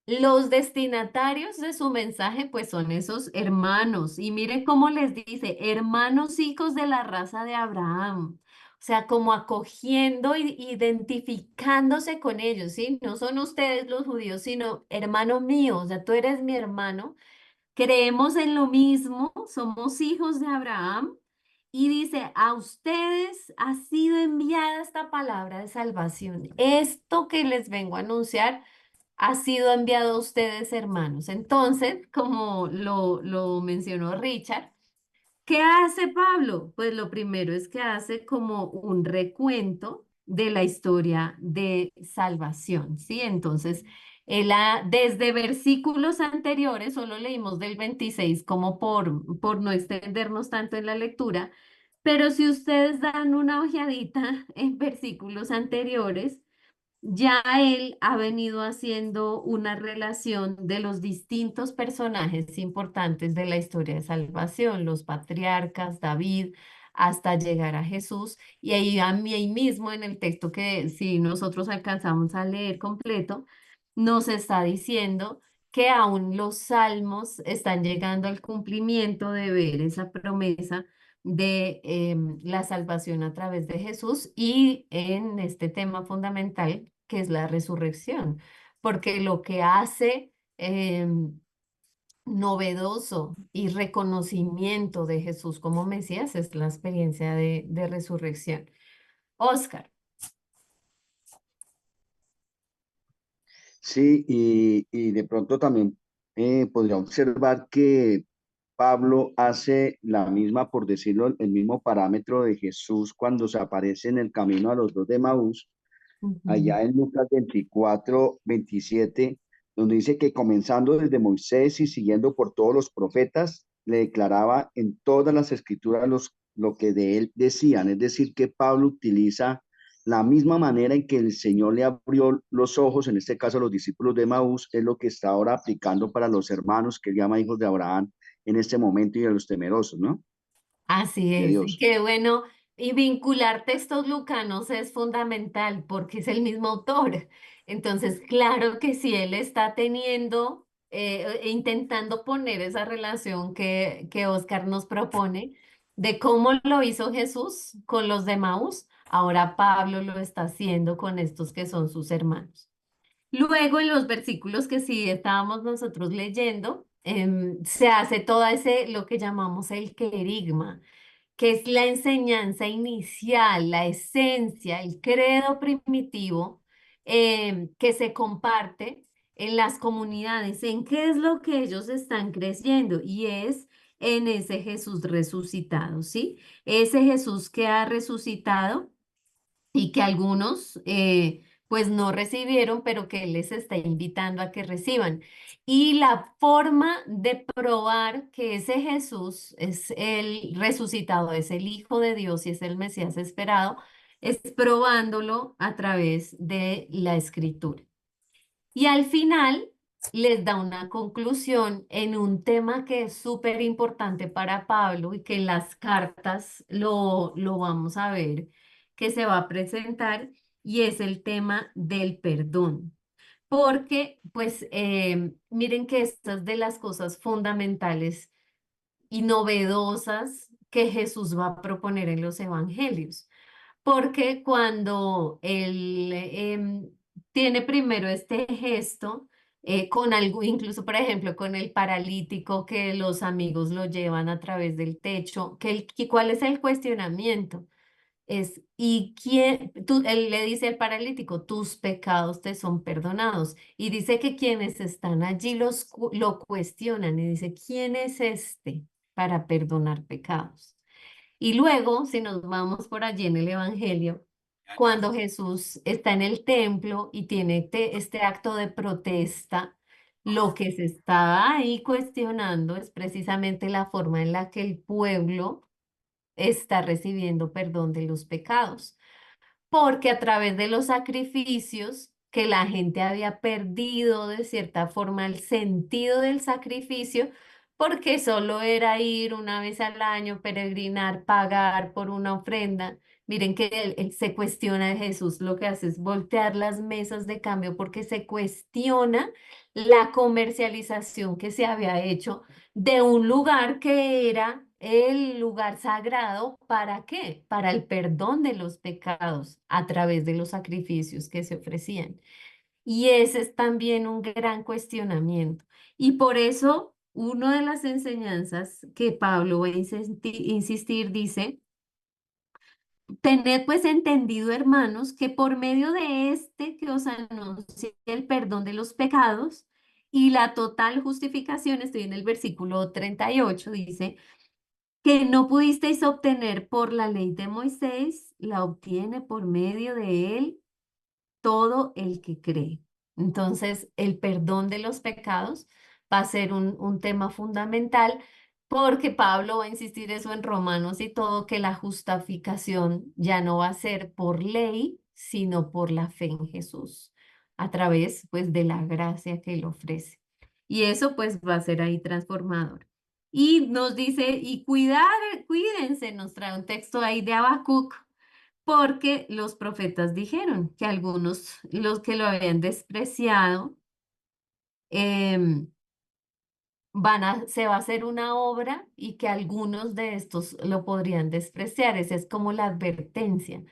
Los destinatarios de su mensaje, pues son esos hermanos. Y miren cómo les dice, hermanos hijos de la raza de Abraham. O sea, como acogiendo y identificándose con ellos, ¿sí? No son ustedes los judíos, sino hermano mío, o sea, tú eres mi hermano. Creemos en lo mismo, somos hijos de Abraham. Y dice, a ustedes ha sido enviada esta palabra de salvación. Esto que les vengo a anunciar ha sido enviado a ustedes, hermanos. Entonces, como lo mencionó Richard, ¿qué hace Pablo? Pues lo primero es que hace como un recuento de la historia de salvación, ¿sí? Entonces, desde versículos anteriores, solo leímos del 26 como por no extendernos tanto en la lectura, pero si ustedes dan una ojeadita en versículos anteriores, ya él ha venido haciendo una relación de los distintos personajes importantes de la historia de salvación, los patriarcas, David, hasta llegar a Jesús. Y ahí mismo en el texto que si nosotros alcanzamos a leer completo, nos está diciendo que aún los salmos están llegando al cumplimiento de ver esa promesa de la salvación a través de Jesús y en este tema fundamental que es la resurrección, porque lo que hace novedoso y reconocimiento de Jesús como Mesías es la experiencia de resurrección. Oscar. Sí, y de pronto también podría observar que Pablo hace la misma, por decirlo, el mismo parámetro de Jesús cuando se aparece en el camino a los dos de Maús, Ujú. allá en Lucas 24, 27, donde dice que comenzando desde Moisés y siguiendo por todos los profetas, le declaraba en todas las escrituras lo que de él decían. Es decir, que Pablo utiliza la misma manera en que el Señor le abrió los ojos, en este caso a los discípulos de Maús, es lo que está ahora aplicando para los hermanos que él llama hijos de Abraham en este momento y a los temerosos, ¿no? Así De es, y Dios. qué bueno. Y vincular textos lucanos es fundamental porque es el mismo autor. Entonces, claro que si él está teniendo, intentando poner esa relación que Oscar nos propone de cómo lo hizo Jesús con los de Maús, ahora Pablo lo está haciendo con estos que son sus hermanos. Luego, en los versículos que sí estábamos nosotros leyendo, se hace todo ese, lo que llamamos el querigma, que es la enseñanza inicial, la esencia, el credo primitivo que se comparte en las comunidades, en qué es lo que ellos están creyendo y es en ese Jesús resucitado, ¿sí? Ese Jesús que ha resucitado y que algunos pues no recibieron, pero que Él les está invitando a que reciban. Y la forma de probar que ese Jesús es el resucitado, es el Hijo de Dios y es el Mesías esperado, es probándolo a través de la Escritura. Y al final les da una conclusión en un tema que es súper importante para Pablo y que en las cartas lo vamos a ver, que se va a presentar, y es el tema del perdón. Porque, pues, miren que estas de las cosas fundamentales y novedosas que Jesús va a proponer en los evangelios. Porque cuando él tiene primero este gesto, con algo, incluso por ejemplo con el paralítico que los amigos lo llevan a través del techo, ¿cuál es el cuestionamiento? Es, ¿y quién? Él le dice al paralítico, tus pecados te son perdonados. Y dice que quienes están allí lo cuestionan y dice, ¿quién es este para perdonar pecados? Y luego, si nos vamos por allí en el Evangelio, cuando Jesús está en el templo y tiene este acto de protesta, lo que se está ahí cuestionando es precisamente la forma en la que el pueblo está recibiendo perdón de los pecados porque a través de los sacrificios que la gente había perdido de cierta forma el sentido del sacrificio, porque solo era ir una vez al año, peregrinar, pagar por una ofrenda. Miren que él se cuestiona de Jesús, lo que hace es voltear las mesas de cambio porque se cuestiona la comercialización que se había hecho de un lugar que era el lugar sagrado. ¿Para qué? Para el perdón de los pecados a través de los sacrificios que se ofrecían. Y ese es también un gran cuestionamiento. Y por eso, una de las enseñanzas que Pablo va a insistir, dice, tened pues entendido, hermanos, que por medio de este que os anuncia el perdón de los pecados y la total justificación, estoy en el versículo 38, dice, que no pudisteis obtener por la ley de Moisés, la obtiene por medio de él todo el que cree. Entonces, el perdón de los pecados va a ser un tema fundamental porque Pablo va a insistir eso en Romanos y todo, que la justificación ya no va a ser por ley, sino por la fe en Jesús, a través pues de la gracia que él ofrece. Y eso pues va a ser ahí transformador. Y nos dice, y cuídense, nos trae un texto ahí de Habacuc, porque los profetas dijeron que algunos, los que lo habían despreciado, em, se va a hacer una obra y que algunos de estos lo podrían despreciar. Esa es como la advertencia.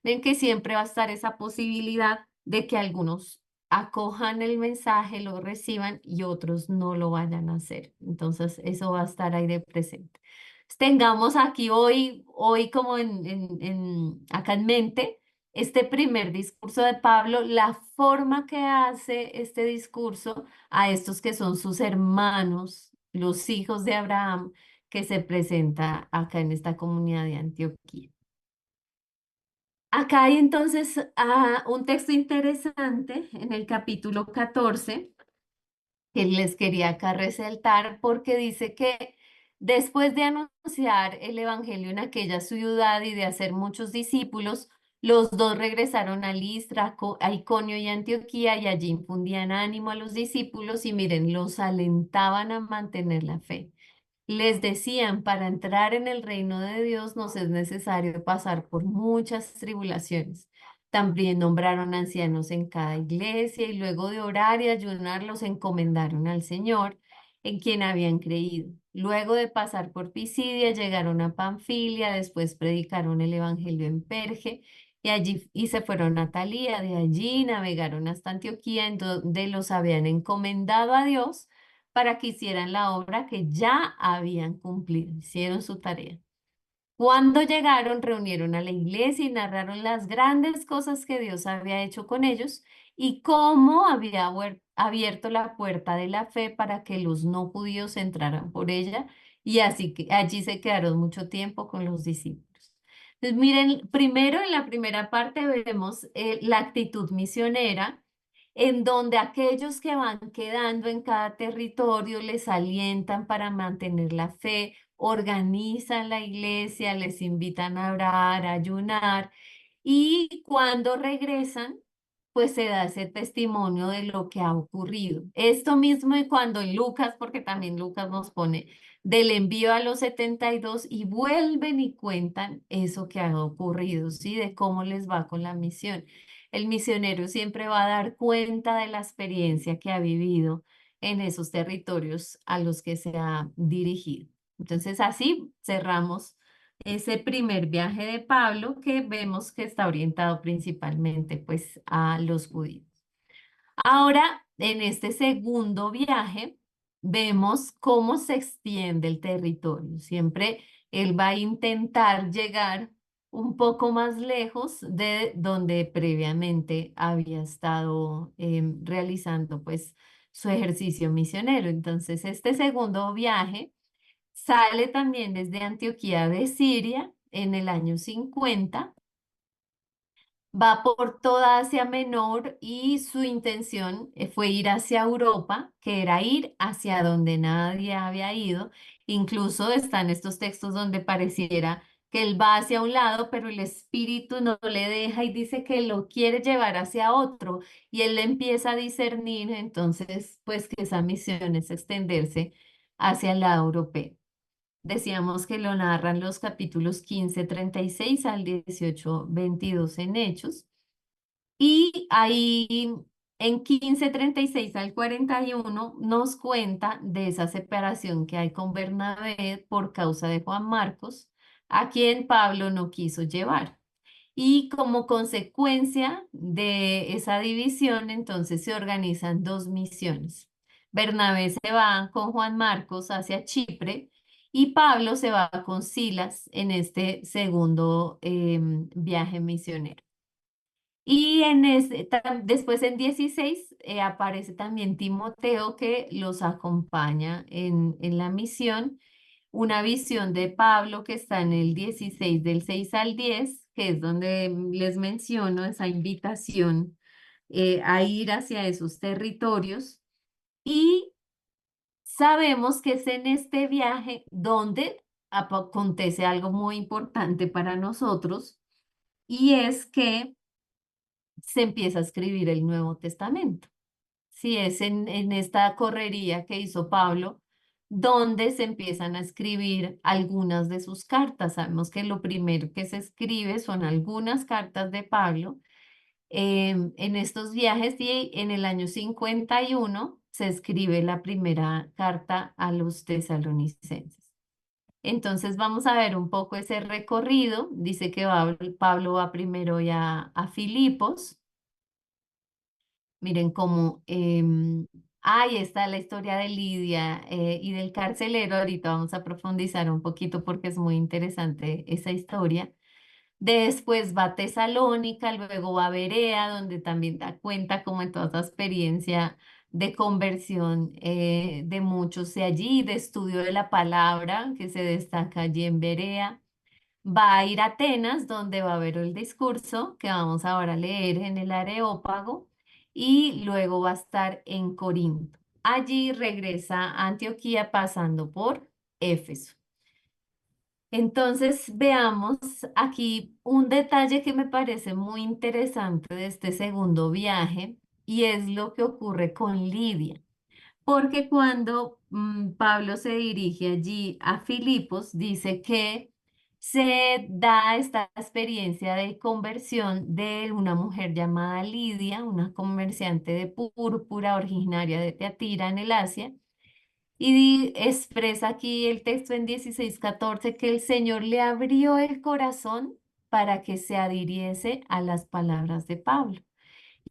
Ven que siempre va a estar esa posibilidad de que algunos acojan el mensaje, lo reciban y otros no lo vayan a hacer. Entonces, eso va a estar ahí de presente. Tengamos aquí hoy como acá en mente, este primer discurso de Pablo, la forma que hace este discurso a estos que son sus hermanos, los hijos de Abraham, que se presenta acá en esta comunidad de Antioquía. Acá hay entonces un texto interesante en el capítulo 14 que les quería acá resaltar porque dice que después de anunciar el evangelio en aquella ciudad y de hacer muchos discípulos, los dos regresaron a Listra, a Iconio y Antioquía y allí infundían ánimo a los discípulos y miren, los alentaban a mantener la fe. Les decían, para entrar en el reino de Dios nos es necesario pasar por muchas tribulaciones. También nombraron ancianos en cada iglesia y luego de orar y ayunar los encomendaron al Señor, en quien habían creído. Luego de pasar por Pisidia llegaron a Panfilia, después predicaron el evangelio en Perge y se fueron a Talía. De allí navegaron hasta Antioquía, en donde los habían encomendado a Dios para que hicieran la obra que ya habían cumplido, hicieron su tarea. Cuando llegaron, reunieron a la iglesia y narraron las grandes cosas que Dios había hecho con ellos y cómo había abierto la puerta de la fe para que los no judíos entraran por ella, y así que allí se quedaron mucho tiempo con los discípulos. Entonces, miren, primero en la primera parte vemos la actitud misionera, en donde aquellos que van quedando en cada territorio les alientan para mantener la fe, organizan la iglesia, les invitan a orar, a ayunar, y cuando regresan, pues se da ese testimonio de lo que ha ocurrido. Esto mismo y cuando en Lucas, porque también Lucas nos pone del envío a los 72 y vuelven y cuentan eso que ha ocurrido, ¿sí? De cómo les va con la misión. El misionero siempre va a dar cuenta de la experiencia que ha vivido en esos territorios a los que se ha dirigido. Entonces, así cerramos ese primer viaje de Pablo que vemos que está orientado principalmente pues a los judíos. Ahora, en este segundo viaje, vemos cómo se extiende el territorio. Siempre él va a intentar llegar un poco más lejos de donde previamente había estado realizando pues su ejercicio misionero. Entonces, este segundo viaje sale también desde Antioquía de Siria en el año 50, va por toda Asia Menor y su intención fue ir hacia Europa, que era ir hacia donde nadie había ido. Incluso están estos textos donde pareciera que él va hacia un lado, pero el espíritu no le deja y dice que lo quiere llevar hacia otro y él le empieza a discernir, entonces pues que esa misión es extenderse hacia el lado europeo. Decíamos que lo narran los capítulos 15:36 al 18:22 en Hechos. Y ahí en 15:36 al 41 nos cuenta de esa separación que hay con Bernabé por causa de Juan Marcos, a quien Pablo no quiso llevar. Y como consecuencia de esa división, entonces se organizan dos misiones. Bernabé se va con Juan Marcos hacia Chipre y Pablo se va con Silas en este segundo viaje misionero. Y después en 16 aparece también Timoteo que los acompaña en la misión, una visión de Pablo que está en el 16 del 6 al 10, que es donde les menciono esa invitación a ir hacia esos territorios. Y sabemos que es en este viaje donde acontece algo muy importante para nosotros y es que se empieza a escribir el Nuevo Testamento. Sí, es en esta correría que hizo Pablo, donde se empiezan a escribir algunas de sus cartas. Sabemos que lo primero que se escribe son algunas cartas de Pablo en estos viajes y en el año 51 se escribe la primera carta a los tesalonicenses. Entonces vamos a ver un poco ese recorrido. Dice que Pablo va primero ya a Filipos. Miren cómo ahí está la historia de Lidia y del carcelero. Ahorita vamos a profundizar un poquito porque es muy interesante esa historia. Después va a Tesalónica, luego va a Berea, donde también da cuenta como en toda esa experiencia de conversión de muchos de allí, de estudio de la palabra que se destaca allí en Berea. Va a ir a Atenas, donde va a ver el discurso que vamos ahora a leer en el Areópago, y luego va a estar en Corinto. Allí regresa a Antioquía pasando por Éfeso. Entonces, veamos aquí un detalle que me parece muy interesante de este segundo viaje y es lo que ocurre con Lidia. Porque cuando Pablo se dirige allí a Filipos, dice que se da esta experiencia de conversión de una mujer llamada Lidia, una comerciante de púrpura originaria de Teatira en el Asia, y expresa aquí el texto en 16:14 que el Señor le abrió el corazón para que se adhiriese a las palabras de Pablo.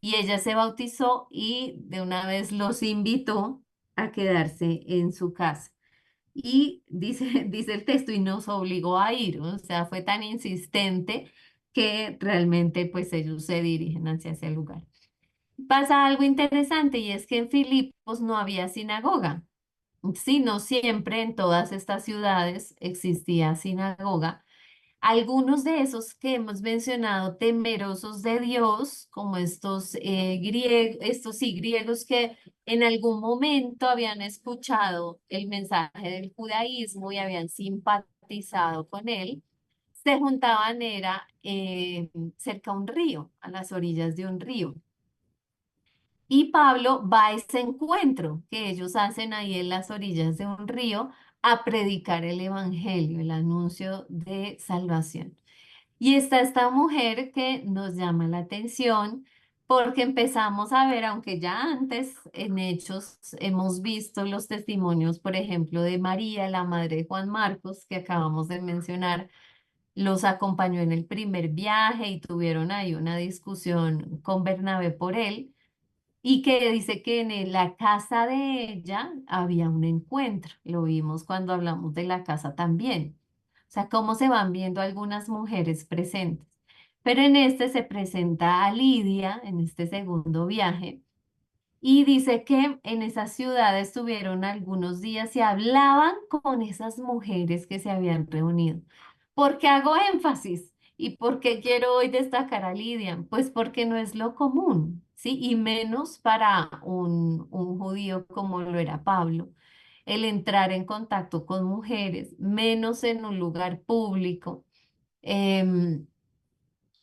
Y ella se bautizó y de una vez los invitó a quedarse en su casa. Y dice, dice el texto, y nos obligó a ir, o sea, fue tan insistente que realmente pues ellos se dirigen hacia ese lugar. Pasa algo interesante y es que en Filipos no había sinagoga. Sí, no siempre en todas estas ciudades existía sinagoga. Algunos de esos que hemos mencionado, temerosos de Dios, como estos sí, griegos que en algún momento habían escuchado el mensaje del judaísmo y habían simpatizado con él, se juntaban era cerca a un río, a las orillas de un río. Y Pablo va a ese encuentro que ellos hacen ahí en las orillas de un río a predicar el evangelio, el anuncio de salvación. Y está esta mujer que nos llama la atención porque empezamos a ver, aunque ya antes en Hechos hemos visto los testimonios, por ejemplo, de María, la madre de Juan Marcos, que acabamos de mencionar, los acompañó en el primer viaje y tuvieron ahí una discusión con Bernabé por él. Y que dice que en la casa de ella había un encuentro. Lo vimos cuando hablamos de la casa también. O sea, cómo se van viendo algunas mujeres presentes. Pero en este se presenta a Lidia, en este segundo viaje, y dice que en esa ciudad estuvieron algunos días y hablaban con esas mujeres que se habían reunido. ¿Por qué hago énfasis? ¿Y por qué quiero hoy destacar a Lidia? Pues porque no es lo común, ¿sí? Y menos para un judío como lo era Pablo, el entrar en contacto con mujeres, menos en un lugar público. Em,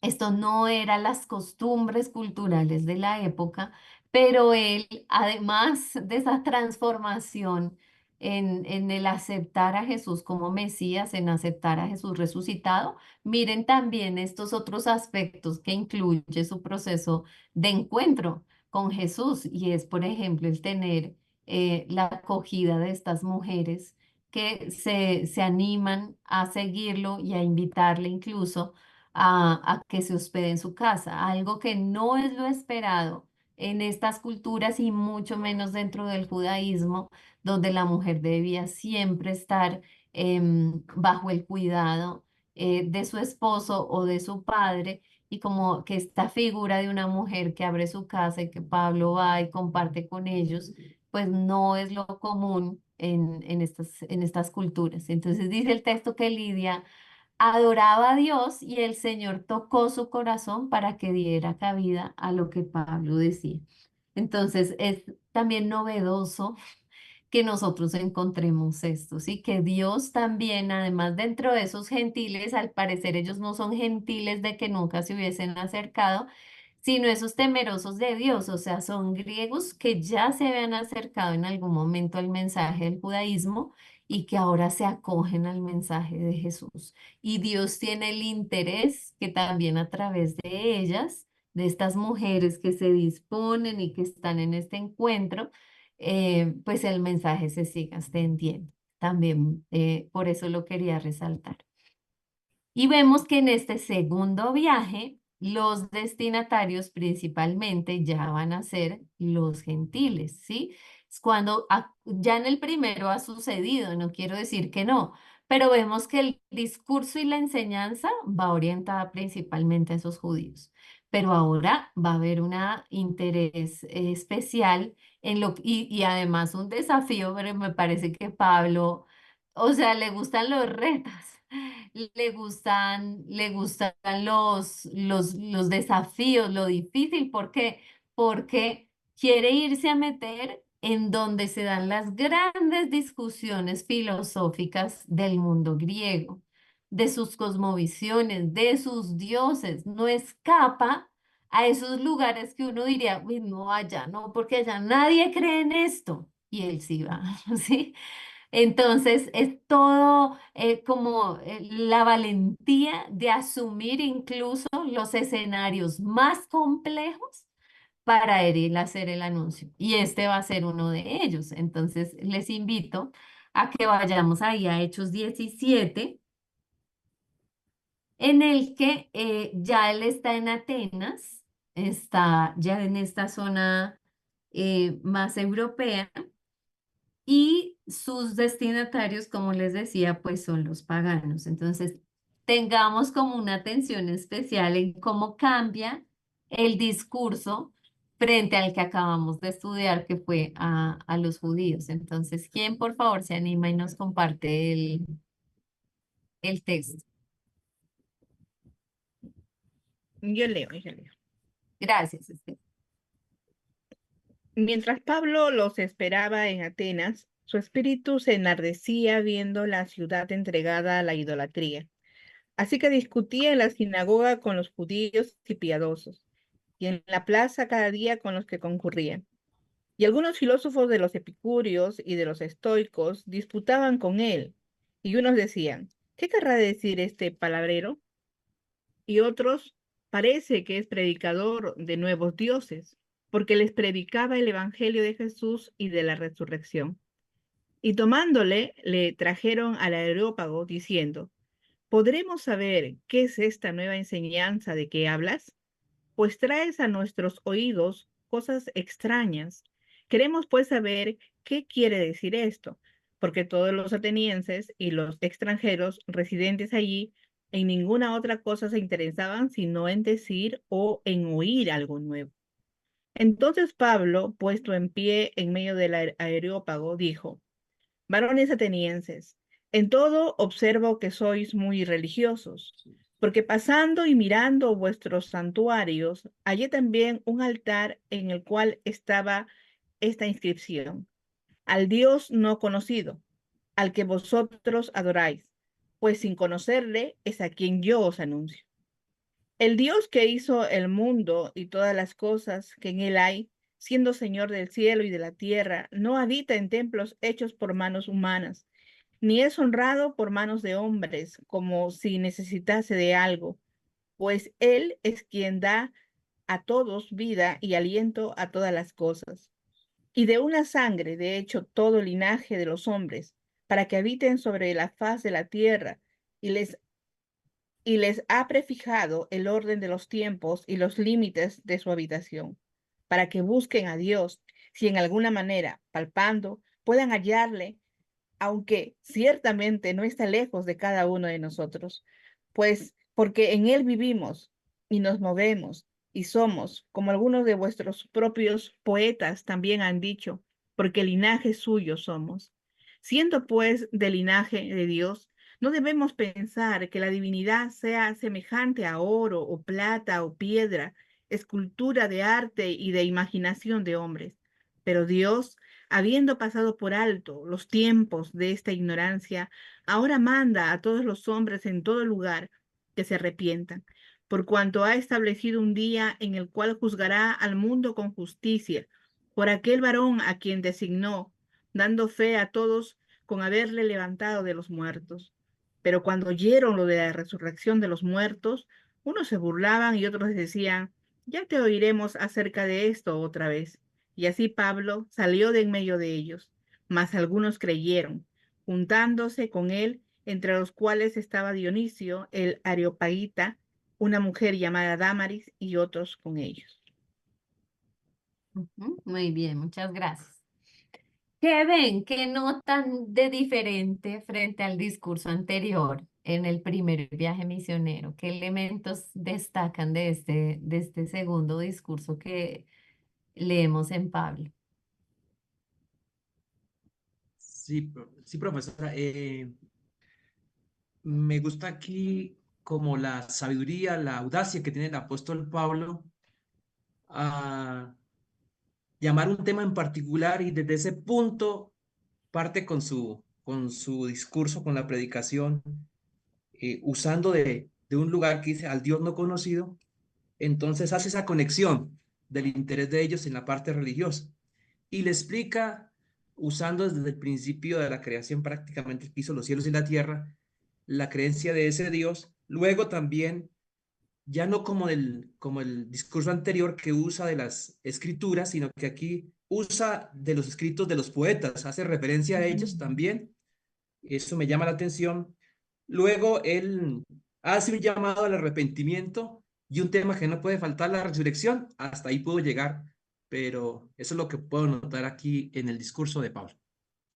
Esto no eran las costumbres culturales de la época, pero él, además de esa transformación en el aceptar a Jesús como Mesías, en aceptar a Jesús resucitado, miren también estos otros aspectos que incluye su proceso de encuentro con Jesús, y es, por ejemplo, el tener la acogida de estas mujeres que se animan a seguirlo y a invitarle incluso a que se hospede en su casa, algo que no es lo esperado en estas culturas y mucho menos dentro del judaísmo, donde la mujer debía siempre estar bajo el cuidado de su esposo o de su padre. Y como que esta figura de una mujer que abre su casa y que Pablo va y comparte con ellos, pues no es lo común en estas culturas. Entonces dice el texto que Lidia adoraba a Dios y el Señor tocó su corazón para que diera cabida a lo que Pablo decía. Entonces es también novedoso que nosotros encontremos esto, ¿sí? Que Dios también, además dentro de esos gentiles, al parecer ellos no son gentiles de que nunca se hubiesen acercado, sino esos temerosos de Dios, o sea, son griegos que ya se habían acercado en algún momento al mensaje del judaísmo y que ahora se acogen al mensaje de Jesús. Y Dios tiene el interés que también a través de ellas de estas mujeres que se disponen y que están en este encuentro, pues el mensaje se siga extendiendo. También por eso lo quería resaltar. Y vemos que en este segundo viaje, los destinatarios principalmente ya van a ser los gentiles, ¿sí? Es cuando ya en el primero ha sucedido, no quiero decir que no, pero vemos que el discurso y la enseñanza va orientada principalmente a esos judíos. Pero ahora va a haber un interés especial en y además un desafío, pero me parece que Pablo, o sea, le gustan los retos. Le gustan los desafíos, lo difícil. ¿Por qué? Porque quiere irse a meter en donde se dan las grandes discusiones filosóficas del mundo griego, de sus cosmovisiones, de sus dioses. No escapa a esos lugares que uno diría, uy, no, allá no, porque allá nadie cree en esto. Y él sí va, ¿sí? Entonces, es todo como la valentía de asumir incluso los escenarios más complejos para él hacer el anuncio. Y este va a ser uno de ellos. Entonces, les invito a que vayamos ahí a Hechos 17, en el que ya él está en Atenas, está ya en esta zona más europea. Y sus destinatarios, como les decía, pues son los paganos. Entonces, tengamos como una atención especial en cómo cambia el discurso frente al que acabamos de estudiar, que fue a los judíos. Entonces, ¿quién por favor se anima y nos comparte el texto? Yo leo, yo leo. Gracias, Esther. Mientras Pablo los esperaba en Atenas, su espíritu se enardecía viendo la ciudad entregada a la idolatría. Así que discutía en la sinagoga con los judíos y piadosos, y en la plaza cada día con los que concurrían. Y algunos filósofos de los epicúreos y de los estoicos disputaban con él, y unos decían, ¿qué querrá decir este palabrero? Y otros, parece que es predicador de nuevos dioses, porque les predicaba el evangelio de Jesús y de la resurrección. Y tomándole, le trajeron al Areópago diciendo, ¿podremos saber qué es esta nueva enseñanza de que hablas? Pues traes a nuestros oídos cosas extrañas. Queremos pues saber qué quiere decir esto, porque todos los atenienses y los extranjeros residentes allí en ninguna otra cosa se interesaban sino en decir o en oír algo nuevo. Entonces Pablo, puesto en pie en medio del Areópago, dijo, varones atenienses, en todo observo que sois muy religiosos, porque pasando y mirando vuestros santuarios, hallé también un altar en el cual estaba esta inscripción: al Dios no conocido, al que vosotros adoráis, pues sin conocerle es a quien yo os anuncio. El Dios que hizo el mundo y todas las cosas que en él hay, siendo Señor del cielo y de la tierra, no habita en templos hechos por manos humanas, ni es honrado por manos de hombres, como si necesitase de algo, pues Él es quien da a todos vida y aliento a todas las cosas. Y de una sangre, de hecho, todo linaje de los hombres, para que habiten sobre la faz de la tierra, y les ha prefijado el orden de los tiempos y los límites de su habitación, para que busquen a Dios, si en alguna manera, palpando, puedan hallarle, aunque ciertamente no está lejos de cada uno de nosotros, pues porque en él vivimos y nos movemos y somos, como algunos de vuestros propios poetas también han dicho, porque linaje suyo somos. Siendo pues del linaje de Dios, no debemos pensar que la divinidad sea semejante a oro o plata o piedra, escultura de arte y de imaginación de hombres. Pero Dios, habiendo pasado por alto los tiempos de esta ignorancia, ahora manda a todos los hombres en todo lugar que se arrepientan, por cuanto ha establecido un día en el cual juzgará al mundo con justicia, por aquel varón a quien designó, dando fe a todos con haberle levantado de los muertos. Pero cuando oyeron lo de la resurrección de los muertos, unos se burlaban y otros decían, Ya te oiremos acerca de esto otra vez. Y así Pablo salió de en medio de ellos, mas algunos creyeron, juntándose con él, entre los cuales estaba Dionisio, el Areopagita, una mujer llamada Dámaris y otros con ellos. Muy bien, muchas gracias. ¿Qué ven? ¿Qué notan de diferente frente al discurso anterior en el primer viaje misionero? ¿Qué elementos destacan de este segundo discurso que leemos en Pablo? Sí, sí, profesora. Me gusta aquí como la sabiduría, la audacia que tiene el apóstol Pablo a llamar un tema en particular y desde ese punto parte con su discurso, con la predicación, usando de un lugar que dice al Dios no conocido. Entonces hace esa conexión del interés de ellos en la parte religiosa y le explica, usando desde el principio de la creación prácticamente que hizo los cielos y la tierra, la creencia de ese Dios. Luego también, ya no como el discurso anterior que usa de las escrituras, sino que aquí usa de los escritos de los poetas, hace referencia a ellos también. Eso me llama la atención. Luego él hace un llamado al arrepentimiento y un tema que no puede faltar, la resurrección. Hasta ahí puedo llegar, pero eso es lo que puedo notar aquí en el discurso de Pablo.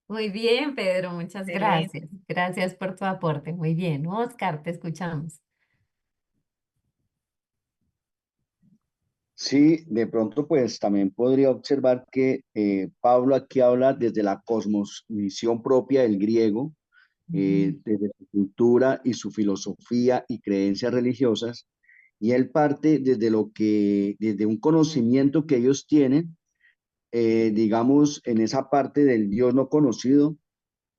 Muy bien, Pedro, muchas Excelente. gracias. Gracias por tu aporte. Muy bien. Oscar, te escuchamos. Sí, de pronto pues también podría observar que Pablo aquí habla desde la cosmovisión propia del griego, desde su cultura y su filosofía y creencias religiosas, y él parte desde desde un conocimiento que ellos tienen, digamos, en esa parte del Dios no conocido,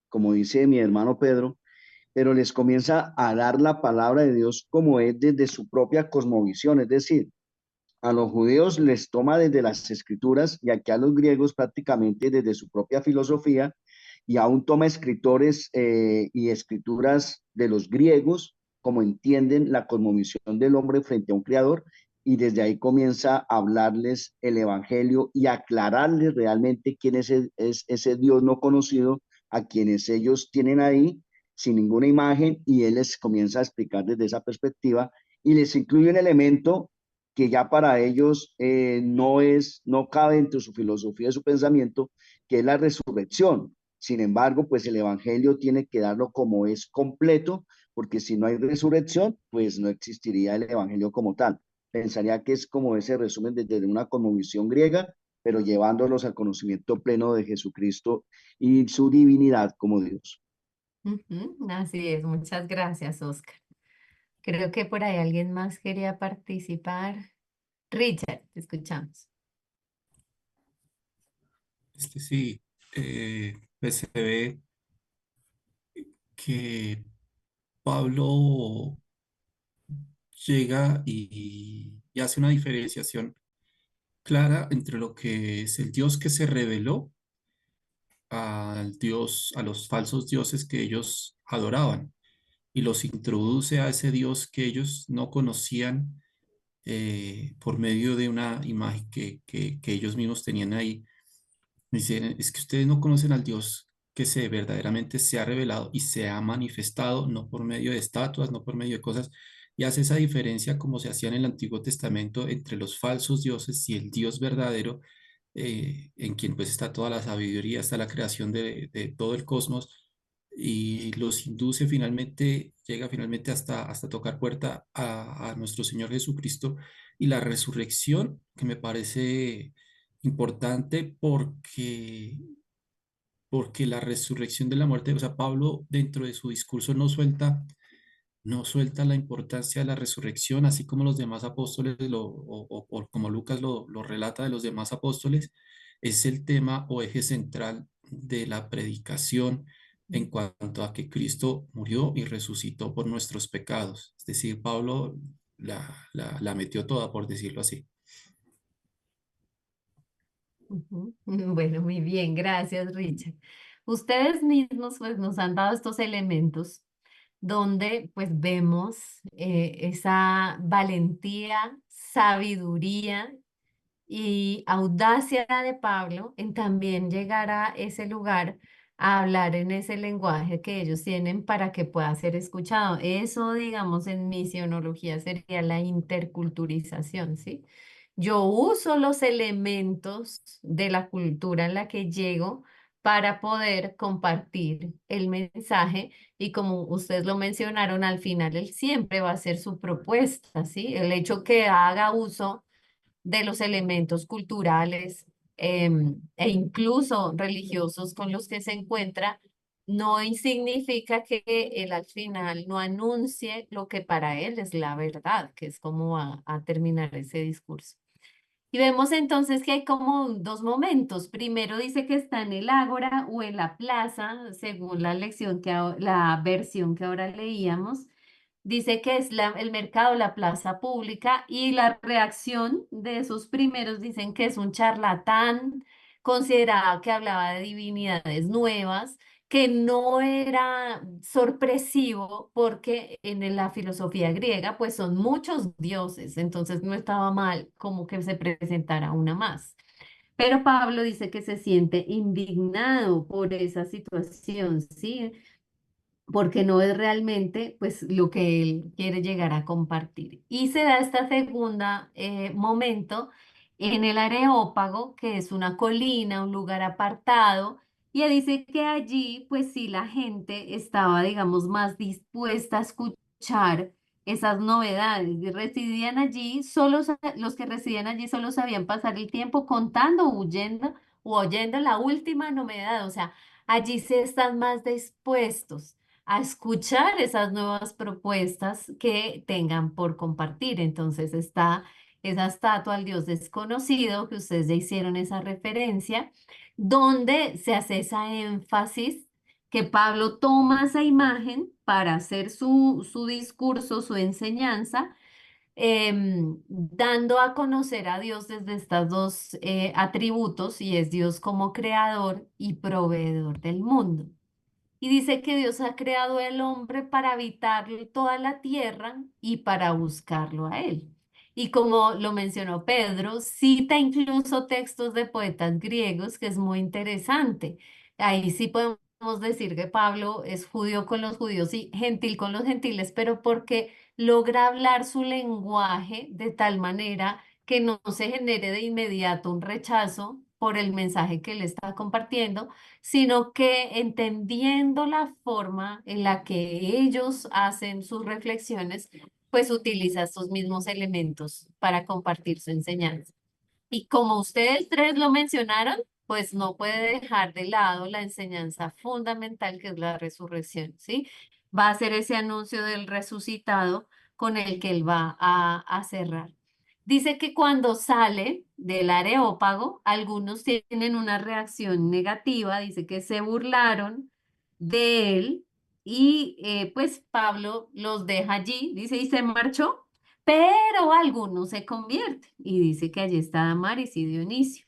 como dice mi hermano Pedro, pero les comienza a dar la palabra de Dios como es desde su propia cosmovisión, es decir, a los judíos les toma desde las escrituras y aquí a los griegos prácticamente desde su propia filosofía y aún toma escritores y escrituras de los griegos como entienden la cosmovisión del hombre frente a un creador y desde ahí comienza a hablarles el evangelio y aclararles realmente quién es ese Dios no conocido a quienes ellos tienen ahí sin ninguna imagen y él les comienza a explicar desde esa perspectiva y les incluye un elemento que ya para ellos no cabe entre su filosofía y su pensamiento, que es la resurrección. Sin embargo, pues el Evangelio tiene que darlo como es completo, porque si no hay resurrección, pues no existiría el Evangelio como tal. Pensaría que es como ese resumen desde una cosmovisión griega, pero llevándolos al conocimiento pleno de Jesucristo y su divinidad como Dios. Así es, muchas gracias, Oscar. Creo que por ahí alguien más quería participar. Richard, te escuchamos. Sí, pues se ve que Pablo llega y hace una diferenciación clara entre lo que es el Dios que se reveló al Dios, a los falsos dioses que ellos adoraban y los introduce a ese Dios que ellos no conocían por medio de una imagen que ellos mismos tenían ahí. Dicen, es que ustedes no conocen al Dios que se verdaderamente se ha revelado y se ha manifestado, no por medio de estatuas, no por medio de cosas, y hace esa diferencia como se hacía en el Antiguo Testamento entre los falsos dioses y el Dios verdadero, en quien pues está toda la sabiduría, está la creación de todo el cosmos, y los induce finalmente, llega finalmente hasta tocar puerta a nuestro Señor Jesucristo y la resurrección, que me parece importante porque la resurrección de la muerte, o sea, Pablo dentro de su discurso no suelta la importancia de la resurrección, así como los demás apóstoles o como Lucas lo relata de los demás apóstoles, es el tema o eje central de la predicación en cuanto a que Cristo murió y resucitó por nuestros pecados. Es decir, Pablo la metió toda, por decirlo así. Bueno, muy bien, gracias, Richard. Ustedes mismos pues, nos han dado estos elementos donde pues vemos esa valentía, sabiduría y audacia de Pablo en también llegar a ese lugar a hablar en ese lenguaje que ellos tienen para que pueda ser escuchado. Eso, digamos, en misionología sería la interculturización, ¿sí? Yo uso los elementos de la cultura en la que llego para poder compartir el mensaje y como ustedes lo mencionaron, al final él siempre va a ser su propuesta, ¿sí? El hecho que haga uso de los elementos culturales e incluso religiosos con los que se encuentra, no significa que él al final no anuncie lo que para él es la verdad, que es como va a terminar ese discurso. Y vemos entonces que hay como dos momentos. Primero dice que está en el ágora o en la plaza, según la lección la versión que ahora leíamos. Dice que es el mercado, la plaza pública y la reacción de esos primeros dicen que es un charlatán, consideraba que hablaba de divinidades nuevas, que no era sorpresivo porque en la filosofía griega pues son muchos dioses, entonces no estaba mal como que se presentara una más. Pero Pablo dice que se siente indignado por esa situación, ¿sí? Porque no es realmente pues lo que él quiere llegar a compartir. Y se da esta segunda momento en el Areópago, que es una colina, un lugar apartado, y él dice que allí pues sí la gente estaba digamos más dispuesta a escuchar esas novedades y residían allí, los que residían allí solo sabían pasar el tiempo contando, huyendo o oyendo la última novedad, o sea, allí se están más dispuestos a escuchar esas nuevas propuestas que tengan por compartir. Entonces está esa estatua al Dios desconocido, que ustedes ya hicieron esa referencia, donde se hace esa énfasis que Pablo toma esa imagen para hacer su discurso, su enseñanza, dando a conocer a Dios desde estos dos atributos, y es Dios como creador y proveedor del mundo. Y dice que Dios ha creado al hombre para habitar toda la tierra y para buscarlo a él. Y como lo mencionó Pedro, cita incluso textos de poetas griegos, que es muy interesante. Ahí sí podemos decir que Pablo es judío con los judíos y gentil con los gentiles, pero porque logra hablar su lenguaje de tal manera que no se genere de inmediato un rechazo por el mensaje que él está compartiendo, sino que entendiendo la forma en la que ellos hacen sus reflexiones, pues utiliza estos mismos elementos para compartir su enseñanza. Y como ustedes tres lo mencionaron, pues no puede dejar de lado la enseñanza fundamental que es la resurrección, ¿sí? Va a ser ese anuncio del resucitado con el que él va a cerrar. Dice que cuando sale del Areópago, algunos tienen una reacción negativa, dice que se burlaron de él y pues Pablo los deja allí, dice, y se marchó, pero algunos se convierten y dice que allí está Damaris y Dionisio.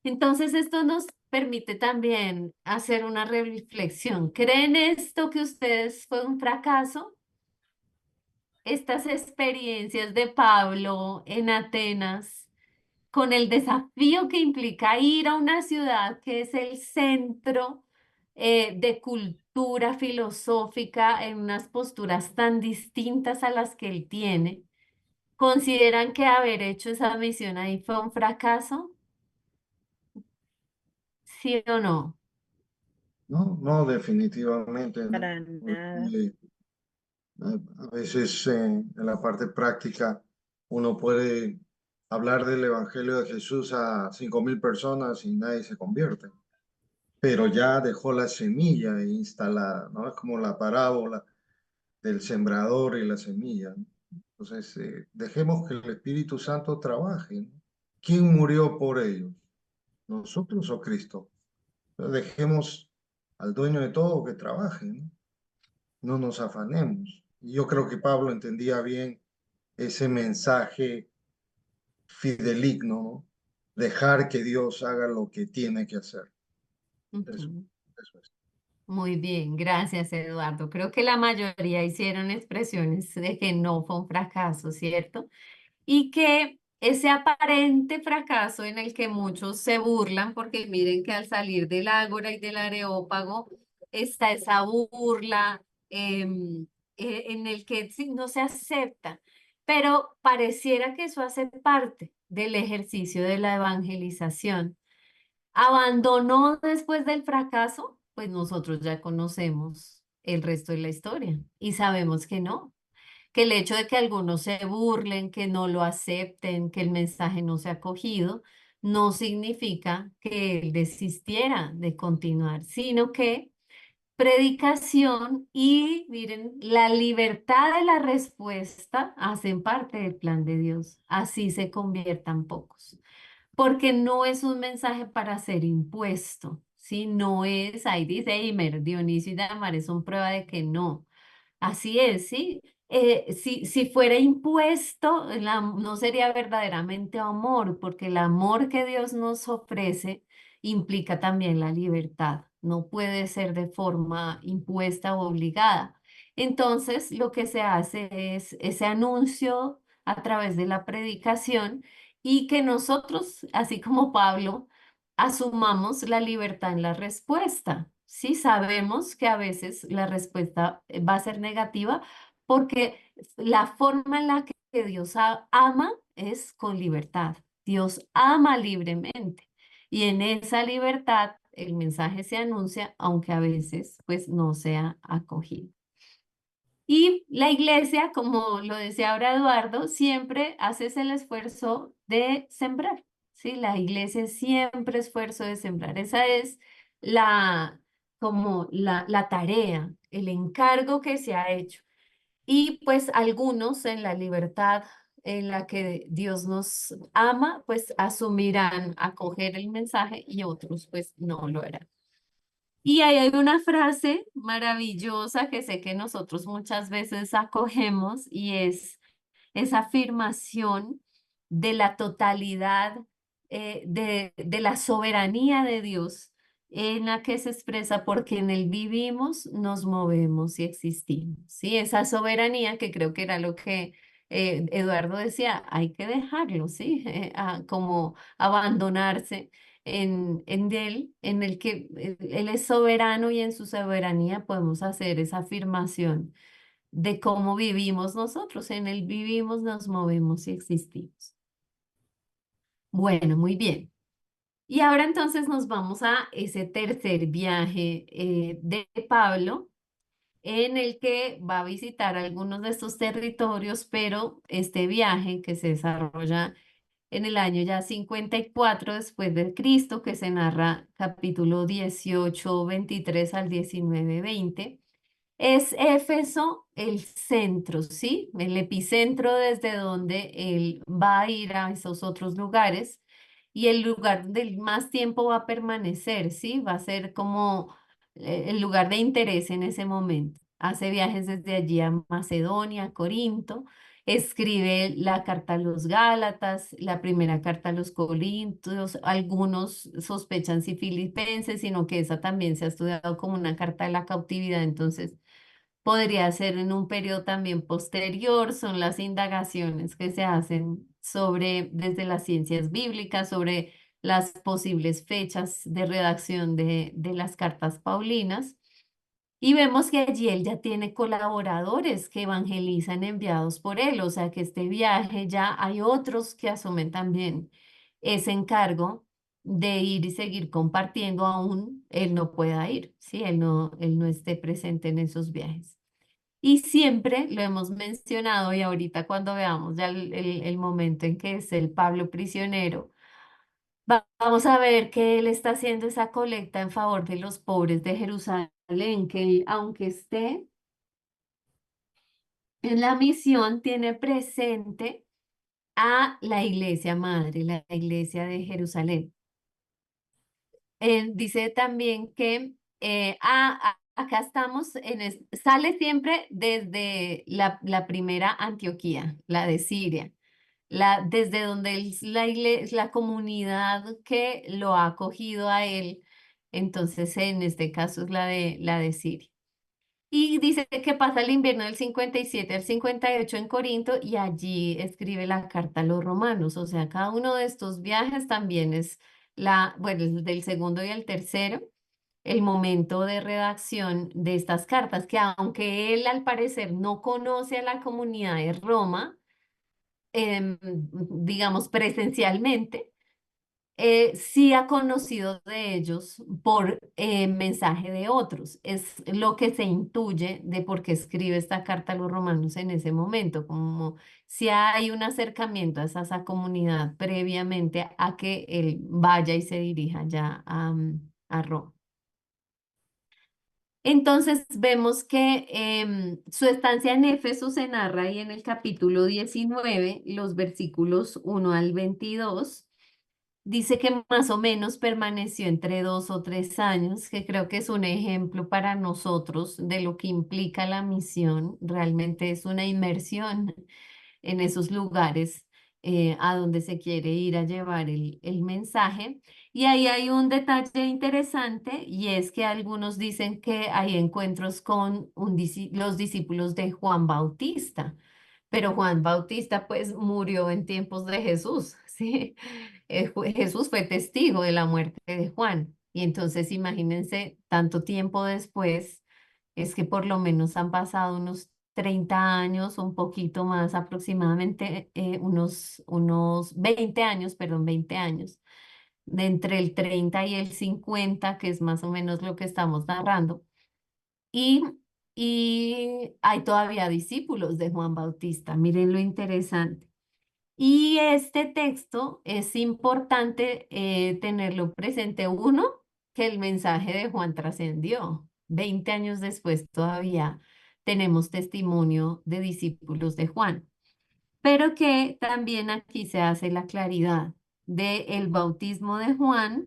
Entonces esto nos permite también hacer una reflexión. ¿Creen esto que ustedes fue un fracaso? Estas experiencias de Pablo en Atenas, con el desafío que implica ir a una ciudad que es el centro de cultura filosófica en unas posturas tan distintas a las que él tiene, ¿consideran que haber hecho esa misión ahí fue un fracaso? ¿Sí o no? No, no, definitivamente no. Para nada. Porque a veces en la parte práctica uno puede hablar del Evangelio de Jesús a 5.000 personas y nadie se convierte, pero ya dejó la semilla instalada, ¿no? Es como la parábola del sembrador y la semilla, ¿no? Entonces, dejemos que el Espíritu Santo trabaje, ¿no? ¿Quién murió por ellos? ¿Nosotros o Cristo? Dejemos al dueño de todo que trabaje, ¿no? No nos afanemos. Y yo creo que Pablo entendía bien ese mensaje fideligno, ¿no? Dejar que Dios haga lo que tiene que hacer. Eso, Ujú. eso es. Muy bien, gracias Eduardo. Creo que la mayoría hicieron expresiones de que no fue un fracaso, ¿cierto? Y que ese aparente fracaso en el que muchos se burlan, porque miren que al salir del Ágora y del Areópago está esa burla en el que sí, no se acepta, pero pareciera que eso hace parte del ejercicio de la evangelización. ¿Abandonó después del fracaso? Pues nosotros ya conocemos el resto de la historia y sabemos que no, que el hecho de que algunos se burlen, que no lo acepten, que el mensaje no se ha acogido, no significa que él desistiera de continuar, sino que predicación y, miren, la libertad de la respuesta hacen parte del plan de Dios. Así se conviertan pocos, porque no es un mensaje para ser impuesto, ¿sí? No es, ahí dice Eimer, Dionisio y Damares son prueba de que no. Así es, ¿sí? Si fuera impuesto, no sería verdaderamente amor, porque el amor que Dios nos ofrece implica también la libertad. No puede ser de forma impuesta o obligada. Entonces, lo que se hace es ese anuncio a través de la predicación y que nosotros, así como Pablo, asumamos la libertad en la respuesta. Sí, sabemos que a veces la respuesta va a ser negativa porque la forma en la que Dios ama es con libertad. Dios ama libremente y en esa libertad el mensaje se anuncia, aunque a veces pues no sea acogido. Y la iglesia, como lo decía ahora Eduardo, siempre hace el esfuerzo de sembrar, ¿sí? La iglesia siempre esfuerzo de sembrar. Esa es la, como la tarea, el encargo que se ha hecho. Y pues algunos en la libertad en la que Dios nos ama, pues asumirán acoger el mensaje y otros pues no lo harán. Y ahí hay una frase maravillosa que sé que nosotros muchas veces acogemos y es esa afirmación de la totalidad, de la soberanía de Dios en la que se expresa porque en él vivimos, nos movemos y existimos. ¿Sí? Esa soberanía que creo que era lo que Eduardo decía, hay que dejarlo, ¿sí? Como abandonarse en él, en el que él es soberano y en su soberanía podemos hacer esa afirmación de cómo vivimos nosotros. En él vivimos, nos movemos y existimos. Bueno, muy bien. Y ahora entonces nos vamos a ese tercer viaje de Pablo, en el que va a visitar algunos de estos territorios, pero este viaje que se desarrolla en el año ya 54 después de Cristo, que se narra capítulo 18 23 al 19 20. Es Éfeso el centro, ¿sí? El epicentro desde donde él va a ir a esos otros lugares y el lugar del más tiempo va a permanecer, ¿sí? Va a ser como el lugar de interés en ese momento. Hace viajes desde allí a Macedonia, Corinto, escribe la carta a los Gálatas, la primera carta a los Corintios, algunos sospechan si filipenses, sino que esa también se ha estudiado como una carta de la cautividad, entonces podría ser en un periodo también posterior, son las indagaciones que se hacen sobre, desde las ciencias bíblicas, sobre las posibles fechas de redacción de las cartas paulinas. Y vemos que allí él ya tiene colaboradores que evangelizan enviados por él, o sea que este viaje ya hay otros que asumen también ese encargo de ir y seguir compartiendo aún él no pueda ir, ¿sí? Él no esté presente en esos viajes. Y siempre lo hemos mencionado y ahorita cuando veamos ya el momento en que es el Pablo prisionero, vamos a ver que él está haciendo esa colecta en favor de los pobres de Jerusalén, que él, aunque esté en la misión, tiene presente a la iglesia madre, la iglesia de Jerusalén. Él dice también que acá estamos, sale siempre desde la primera Antioquía, la de Siria, desde donde la comunidad que lo ha acogido a él Entonces, en este caso es la de Siria. Y dice que pasa el invierno del 57 al 58 en Corinto y allí escribe la carta a los romanos. O sea, cada uno de estos viajes también es bueno, el del segundo y el tercero, el momento de redacción de estas cartas, que aunque él al parecer no conoce a la comunidad de Roma, digamos presencialmente, sí ha conocido de ellos por mensaje de otros. Es lo que se intuye de por qué escribe esta carta a los romanos en ese momento, como si hay un acercamiento a esa comunidad previamente a que él vaya y se dirija ya a Roma. Entonces vemos que su estancia en Éfeso se narra ahí en el capítulo 19, los versículos 1 al 22. Dice que más o menos permaneció entre 2 o 3 años, que creo que es un ejemplo para nosotros de lo que implica la misión. Realmente es una inmersión en esos lugares a donde se quiere ir a llevar el mensaje. Y ahí hay un detalle interesante y es que algunos dicen que hay encuentros con los discípulos de Juan Bautista, pero Juan Bautista pues murió en tiempos de Jesús, ¿sí? Jesús fue testigo de la muerte de Juan y entonces imagínense tanto tiempo después, es que por lo menos han pasado unos 30 años, un poquito más, aproximadamente unos 20 años, perdón, 20 años, de entre el 30 y el 50, que es más o menos lo que estamos narrando. Y, y hay todavía discípulos de Juan Bautista, miren lo interesante. Y este texto es importante tenerlo presente. Uno, que el mensaje de Juan trascendió. 20 años después todavía tenemos testimonio de discípulos de Juan. Pero que también aquí se hace la claridad de el bautismo de Juan,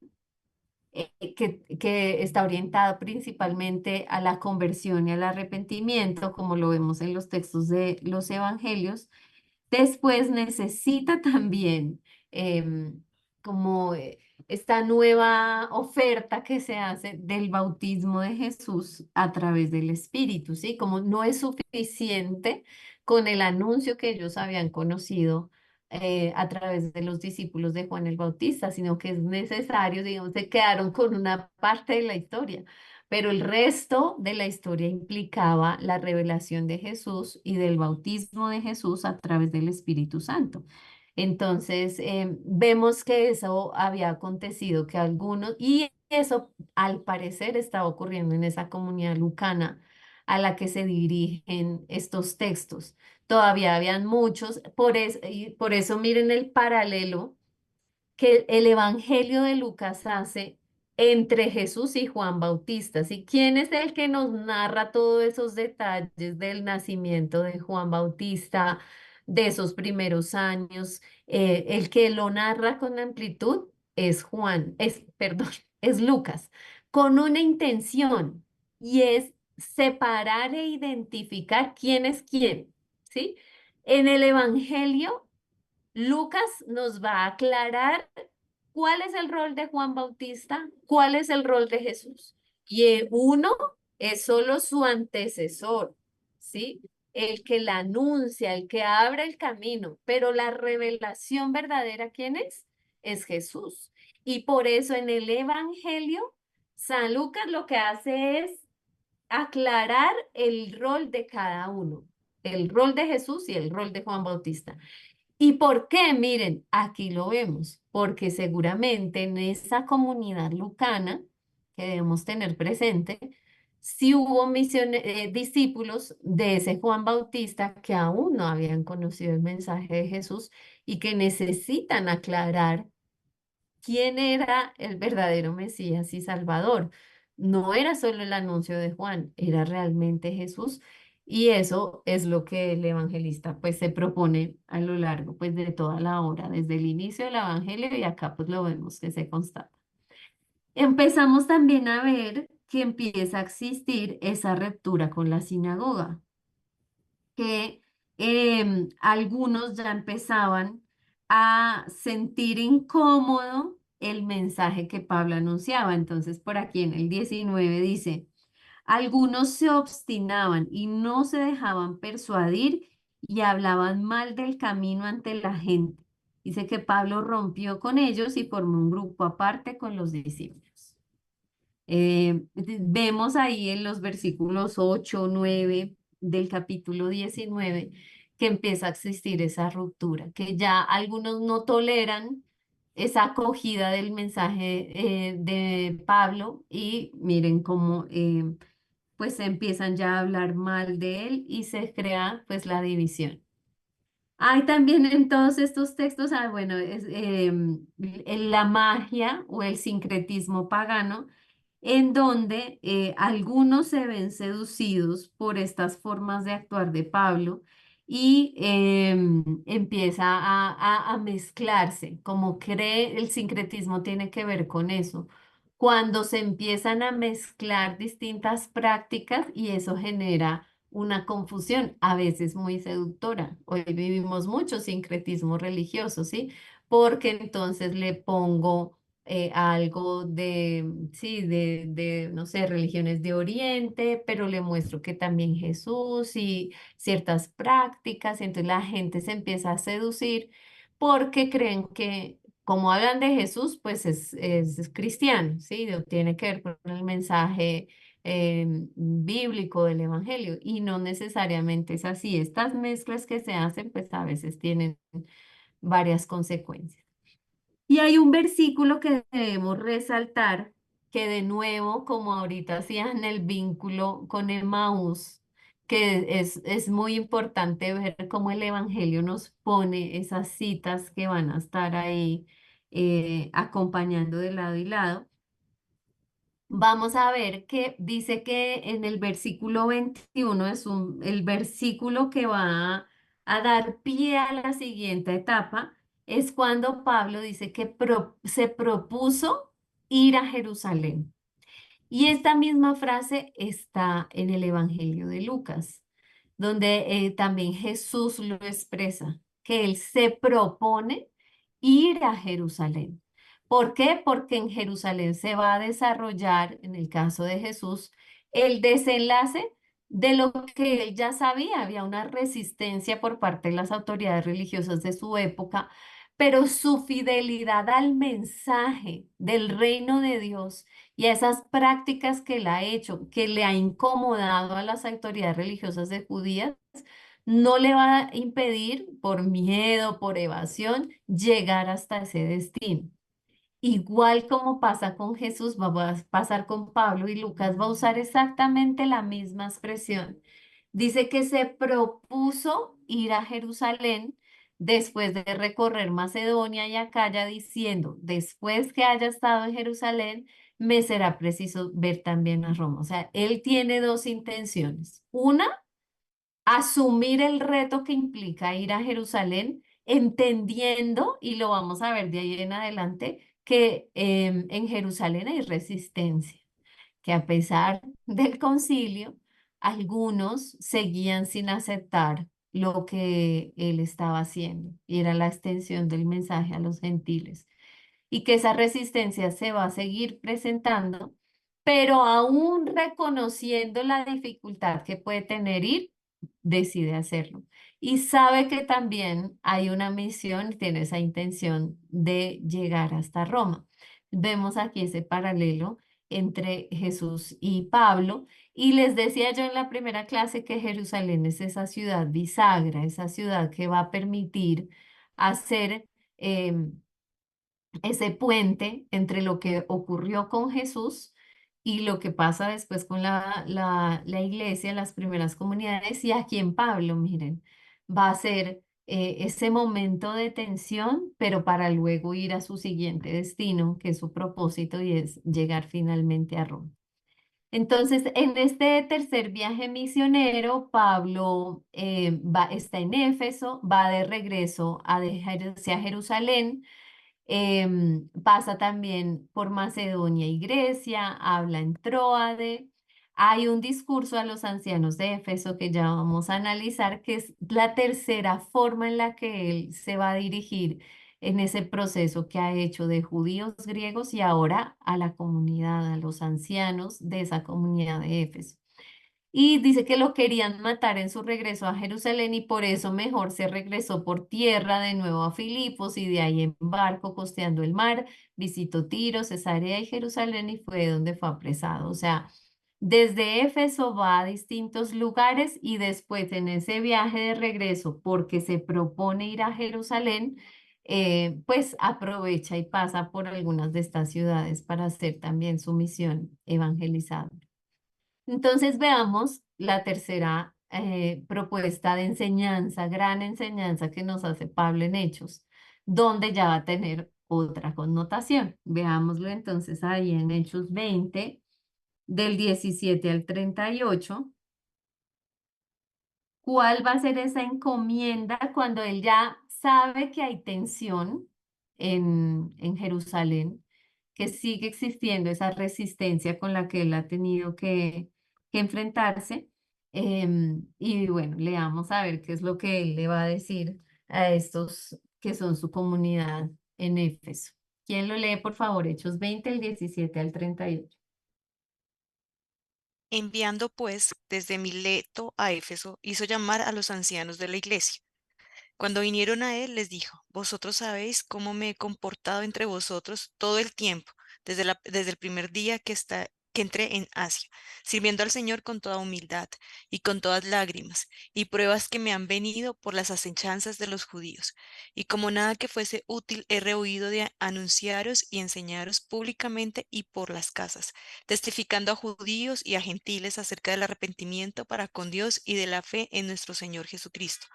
que está orientado principalmente a la conversión y al arrepentimiento, como lo vemos en los textos de los evangelios. Después necesita también como esta nueva oferta que se hace del bautismo de Jesús a través del Espíritu, ¿sí? Como no es suficiente con el anuncio que ellos habían conocido a través de los discípulos de Juan el Bautista, sino que es necesario, digamos, se quedaron con una parte de la historia, pero el resto de la historia implicaba la revelación de Jesús y del bautismo de Jesús a través del Espíritu Santo. Entonces, vemos que eso había acontecido, que algunos, y eso al parecer estaba ocurriendo en esa comunidad lucana a la que se dirigen estos textos. Todavía habían muchos, y por eso miren el paralelo que el Evangelio de Lucas hace entre Jesús y Juan Bautista. ¿Sí? ¿Quién es el que nos narra todos esos detalles del nacimiento de Juan Bautista, de esos primeros años? El que lo narra con amplitud es perdón, es Lucas, con una intención y es separar e identificar quién es quién, ¿sí? En el Evangelio Lucas nos va a aclarar cuál es el rol de Juan Bautista, cuál es el rol de Jesús. Y uno es solo su antecesor, ¿sí? El que la anuncia, el que abre el camino, pero la revelación verdadera, ¿quién es? Es Jesús. Y por eso en el Evangelio, San Lucas lo que hace es aclarar el rol de cada uno, el rol de Jesús y el rol de Juan Bautista. ¿Y por qué? Miren, aquí lo vemos, porque seguramente en esa comunidad lucana que debemos tener presente, sí hubo discípulos de ese Juan Bautista que aún no habían conocido el mensaje de Jesús y que necesitan aclarar quién era el verdadero Mesías y Salvador. No era solo el anuncio de Juan, era realmente Jesús. Y eso es lo que el evangelista pues se propone a lo largo pues de toda la obra, desde el inicio del evangelio y acá pues lo vemos que se constata. Empezamos también a ver que empieza a existir esa ruptura con la sinagoga, que algunos ya empezaban a sentir incómodo el mensaje que Pablo anunciaba. Entonces, por aquí en el 19 dice, algunos se obstinaban y no se dejaban persuadir y hablaban mal del camino ante la gente. Dice que Pablo rompió con ellos y formó un grupo aparte con los discípulos. Vemos ahí en los versículos 8, 9 del capítulo 19 que empieza a existir esa ruptura, que ya algunos no toleran esa acogida del mensaje de Pablo y miren cómo pues empiezan ya a hablar mal de él y se crea pues la división. Hay también en todos estos textos, bueno, la magia o el sincretismo pagano, en donde algunos se ven seducidos por estas formas de actuar de Pablo y empieza a mezclarse, como cree el sincretismo tiene que ver con eso, cuando se empiezan a mezclar distintas prácticas y eso genera una confusión, a veces muy seductora. Hoy vivimos mucho sincretismo religioso, ¿sí? Porque entonces le pongo algo de, sí, no sé, religiones de Oriente, pero le muestro que también Jesús y ciertas prácticas, y entonces la gente se empieza a seducir porque creen que como hablan de Jesús, pues es cristiano, ¿sí? O tiene que ver con el mensaje bíblico del Evangelio y no necesariamente es así. Estas mezclas que se hacen, pues a veces tienen varias consecuencias. Y hay un versículo que debemos resaltar, que de nuevo, como ahorita hacían el vínculo con Emaús, que es muy importante ver cómo el Evangelio nos pone esas citas que van a estar ahí acompañando de lado y lado. Vamos a ver que dice que en el versículo 21 es el versículo que va a dar pie a la siguiente etapa, es cuando Pablo dice que se propuso ir a Jerusalén. Y esta misma frase está en el Evangelio de Lucas, donde también Jesús lo expresa, que él se propone ir a Jerusalén. ¿Por qué? Porque en Jerusalén se va a desarrollar, en el caso de Jesús, el desenlace de lo que él ya sabía. Había una resistencia por parte de las autoridades religiosas de su época, pero su fidelidad al mensaje del reino de Dios y a esas prácticas que él ha hecho, que le ha incomodado a las autoridades religiosas de judías, no le va a impedir por miedo, por evasión, llegar hasta ese destino. Igual como pasa con Jesús, va a pasar con Pablo y Lucas va a usar exactamente la misma expresión. Dice que se propuso ir a Jerusalén después de recorrer Macedonia y Acaya, diciendo, después que haya estado en Jerusalén, me será preciso ver también a Roma. O sea, él tiene dos intenciones. Una, asumir el reto que implica ir a Jerusalén, entendiendo, y lo vamos a ver de ahí en adelante, que en Jerusalén hay resistencia, que a pesar del concilio, algunos seguían sin aceptar lo que él estaba haciendo, y era la extensión del mensaje a los gentiles, y que esa resistencia se va a seguir presentando, pero aún reconociendo la dificultad que puede tener ir, decide hacerlo. Y sabe que también hay una misión, tiene esa intención de llegar hasta Roma. Vemos aquí ese paralelo entre Jesús y Pablo. Y les decía yo en la primera clase que Jerusalén es esa ciudad bisagra, esa ciudad que va a permitir hacer ese puente entre lo que ocurrió con Jesús y lo que pasa después con la iglesia, las primeras comunidades, y aquí en Pablo, miren, va a ser ese momento de tensión, pero para luego ir a su siguiente destino, que es su propósito, y es llegar finalmente a Roma. Entonces, en este tercer viaje misionero, Pablo está en Éfeso, va de regreso hacia Jerusalén, pasa también por Macedonia y Grecia, habla en Tróade. Hay un discurso a los ancianos de Éfeso que ya vamos a analizar, que es la tercera forma en la que él se va a dirigir en ese proceso que ha hecho de judíos griegos y ahora a la comunidad, a los ancianos de esa comunidad de Éfeso. Y dice que lo querían matar en su regreso a Jerusalén y por eso mejor se regresó por tierra de nuevo a Filipos y de ahí en barco costeando el mar, visitó Tiro, Cesarea y Jerusalén y fue donde fue apresado. O sea, desde Éfeso va a distintos lugares y después en ese viaje de regreso, porque se propone ir a Jerusalén, pues aprovecha y pasa por algunas de estas ciudades para hacer también su misión evangelizadora. Entonces veamos la tercera propuesta de enseñanza, gran enseñanza que nos hace Pablo en Hechos, donde ya va a tener otra connotación. Veámoslo entonces ahí en Hechos 20, del 17 al 38. ¿Cuál va a ser esa encomienda cuando él ya sabe que hay tensión en Jerusalén, que sigue existiendo esa resistencia con la que él ha tenido que enfrentarse? Y bueno, leamos a ver qué es lo que él le va a decir a estos que son su comunidad en Éfeso. ¿Quién lo lee, por favor? Hechos 20, el 17 al 38. Enviando pues desde Mileto a Éfeso, hizo llamar a los ancianos de la iglesia. Cuando vinieron a él, les dijo: Vosotros sabéis cómo me he comportado entre vosotros todo el tiempo, desde el primer día que entré en Asia, sirviendo al Señor con toda humildad y con todas lágrimas, y pruebas que me han venido por las asechanzas de los judíos. Y como nada que fuese útil, he rehuido de anunciaros y enseñaros públicamente y por las casas, testificando a judíos y a gentiles acerca del arrepentimiento para con Dios y de la fe en nuestro Señor Jesucristo.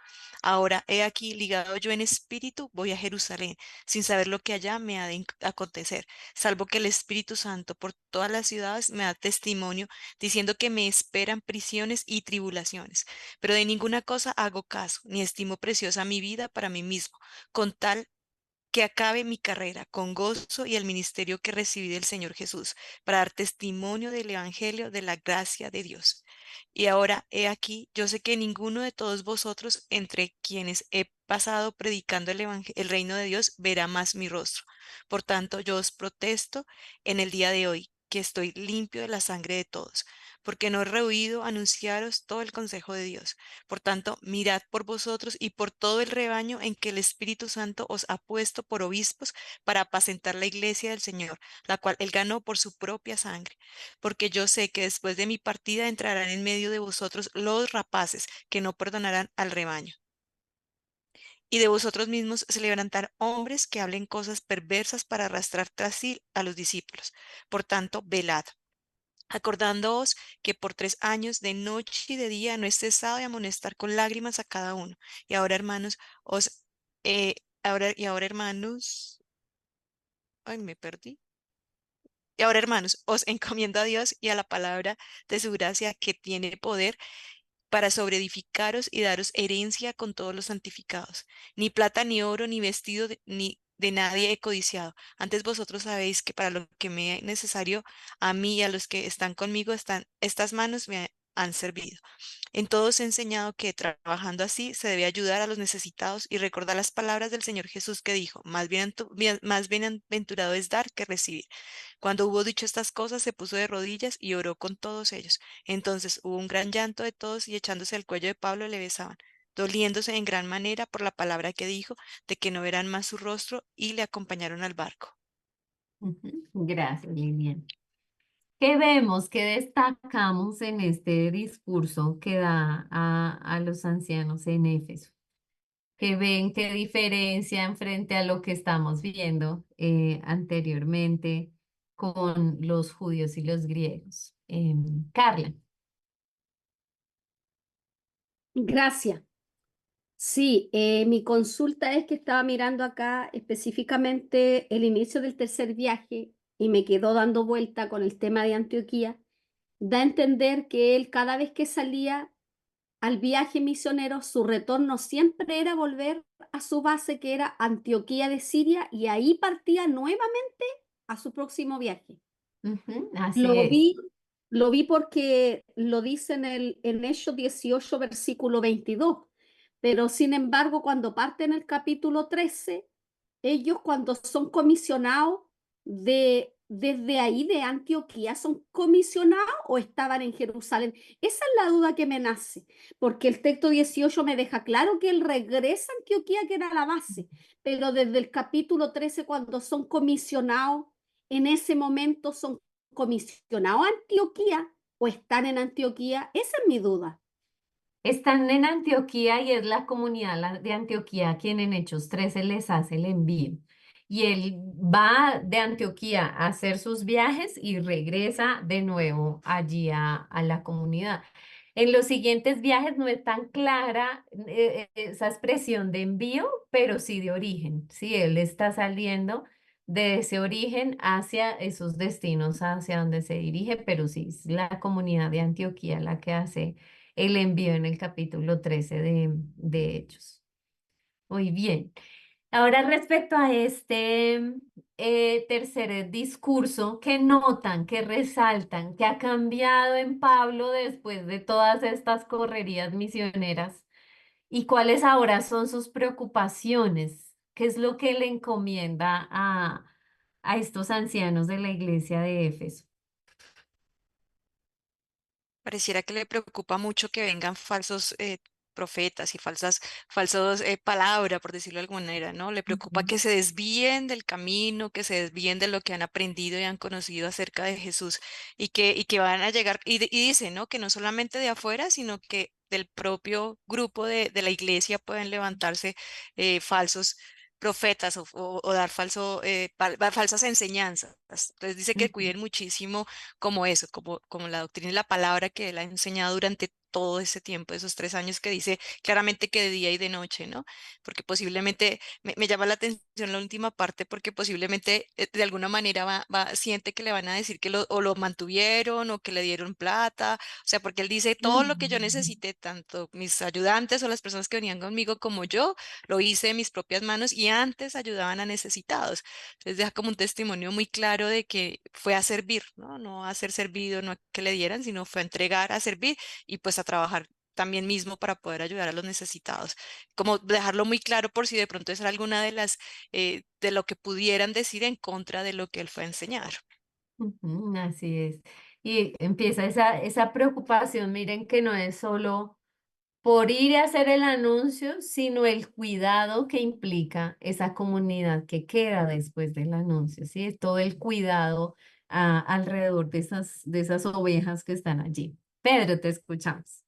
Ahora, he aquí, ligado yo en espíritu, voy a Jerusalén, sin saber lo que allá me ha de acontecer, salvo que el Espíritu Santo por todas las ciudades me da testimonio, diciendo que me esperan prisiones y tribulaciones. Pero de ninguna cosa hago caso, ni estimo preciosa mi vida para mí mismo, con tal que acabe mi carrera con gozo y el ministerio que recibí del Señor Jesús, para dar testimonio del Evangelio de la gracia de Dios. Y ahora, he aquí, yo sé que ninguno de todos vosotros, entre quienes he pasado predicando el reino de Dios, verá más mi rostro. Por tanto, yo os protesto en el día de hoy, que estoy limpio de la sangre de todos, porque no he rehuido anunciaros todo el consejo de Dios. Por tanto, mirad por vosotros y por todo el rebaño en que el Espíritu Santo os ha puesto por obispos para apacentar la iglesia del Señor, la cual él ganó por su propia sangre. Porque yo sé que después de mi partida entrarán en medio de vosotros los rapaces que no perdonarán al rebaño. Y de vosotros mismos se levantarán hombres que hablen cosas perversas para arrastrar tras sí a los discípulos. Por tanto, velad, acordándoos que por 3 años de noche y de día no he cesado de amonestar con lágrimas a cada uno. Y ahora, hermanos, ay, me perdí. Y ahora, hermanos, os encomiendo a Dios y a la palabra de su gracia, que tiene poder para sobreedificaros y daros herencia con todos los santificados. Ni plata, ni oro, ni vestido, ni de nadie he codiciado. Antes vosotros sabéis que para lo que me es necesario, a mí y a los que están conmigo, estas manos me han servido. En todo os he enseñado que trabajando así se debe ayudar a los necesitados, y recordar las palabras del Señor Jesús, que dijo: más bienaventurado es dar que recibir. Cuando hubo dicho estas cosas, se puso de rodillas y oró con todos ellos. Entonces hubo un gran llanto de todos, y echándose al cuello de Pablo le besaban, doliéndose en gran manera por la palabra que dijo, de que no verán más su rostro, y le acompañaron al barco. Ujú. Gracias, Lilian. ¿Qué vemos, qué destacamos en este discurso que da a los ancianos en Éfeso? ¿Qué ven, qué diferencia en frente a lo que estamos viendo anteriormente con los judíos y los griegos? Carla. Gracias. Sí, mi consulta es que estaba mirando acá específicamente el inicio del tercer viaje y me quedó dando vuelta con el tema de Antioquía. Da a entender que él cada vez que salía al viaje misionero, su retorno siempre era volver a su base, que era Antioquía de Siria, y ahí partía nuevamente a su próximo viaje. Ujú, así Lo es. vi, lo vi porque lo dice en Hechos 18, versículo 22, pero sin embargo, cuando parte en el capítulo 13, ellos cuando son comisionados desde ahí de Antioquía, ¿son comisionados o estaban en Jerusalén? Esa es la duda que me nace, porque el texto 18 me deja claro que él regresa a Antioquía, que era la base, pero desde el capítulo 13, cuando son comisionados, en ese momento son comisionados a Antioquía o están en Antioquía. Esa es mi duda. Están en Antioquía y es la comunidad de Antioquía quien en Hechos 13 les hace el envío. Y él va de Antioquía a hacer sus viajes y regresa de nuevo allí a la comunidad. En los siguientes viajes no es tan clara esa expresión de envío, pero sí de origen. Sí, él está saliendo de ese origen hacia esos destinos, hacia donde se dirige, pero sí es la comunidad de Antioquía la que hace el envío en el capítulo 13 de Hechos. Muy bien. Ahora respecto a este tercer discurso, ¿qué notan, qué resaltan, qué ha cambiado en Pablo después de todas estas correrías misioneras? ¿Y cuáles ahora son sus preocupaciones? ¿Qué es lo que le encomienda a estos ancianos de la iglesia de Éfeso? Pareciera que le preocupa mucho que vengan falsos profetas y falsos palabras, por decirlo de alguna manera, ¿no? Le preocupa Ujú. que se desvíen del camino, que se desvíen de lo que han aprendido y han conocido acerca de Jesús y que van a llegar, y dice, ¿no? Que no solamente de afuera, sino que del propio grupo de la iglesia pueden levantarse falsos profetas o dar falsas enseñanzas. Entonces dice que Ujú. cuiden muchísimo como eso, como la doctrina y la palabra que él ha enseñado durante todo ese tiempo, esos 3 años que dice claramente que de día y de noche, ¿no? Porque posiblemente, me llama la atención la última parte, porque posiblemente de alguna manera siente que le van a decir que o lo mantuvieron o que le dieron plata, o sea, porque él dice, todo lo que yo necesité, tanto mis ayudantes o las personas que venían conmigo como yo, lo hice de mis propias manos y antes ayudaban a necesitados. Entonces deja como un testimonio muy claro de que fue a servir, ¿no? No a ser servido, no a que le dieran, sino fue a entregar, a servir y pues a trabajar también mismo para poder ayudar a los necesitados. Como dejarlo muy claro por si de pronto esa era alguna de lo que pudieran decir en contra de lo que él fue a enseñar. Ujú, así es. Y empieza esa preocupación, miren que no es solo por ir a hacer el anuncio, sino el cuidado que implica esa comunidad que queda después del anuncio, ¿sí? Todo el cuidado alrededor de esas ovejas que están allí. Pedro, te escuchamos.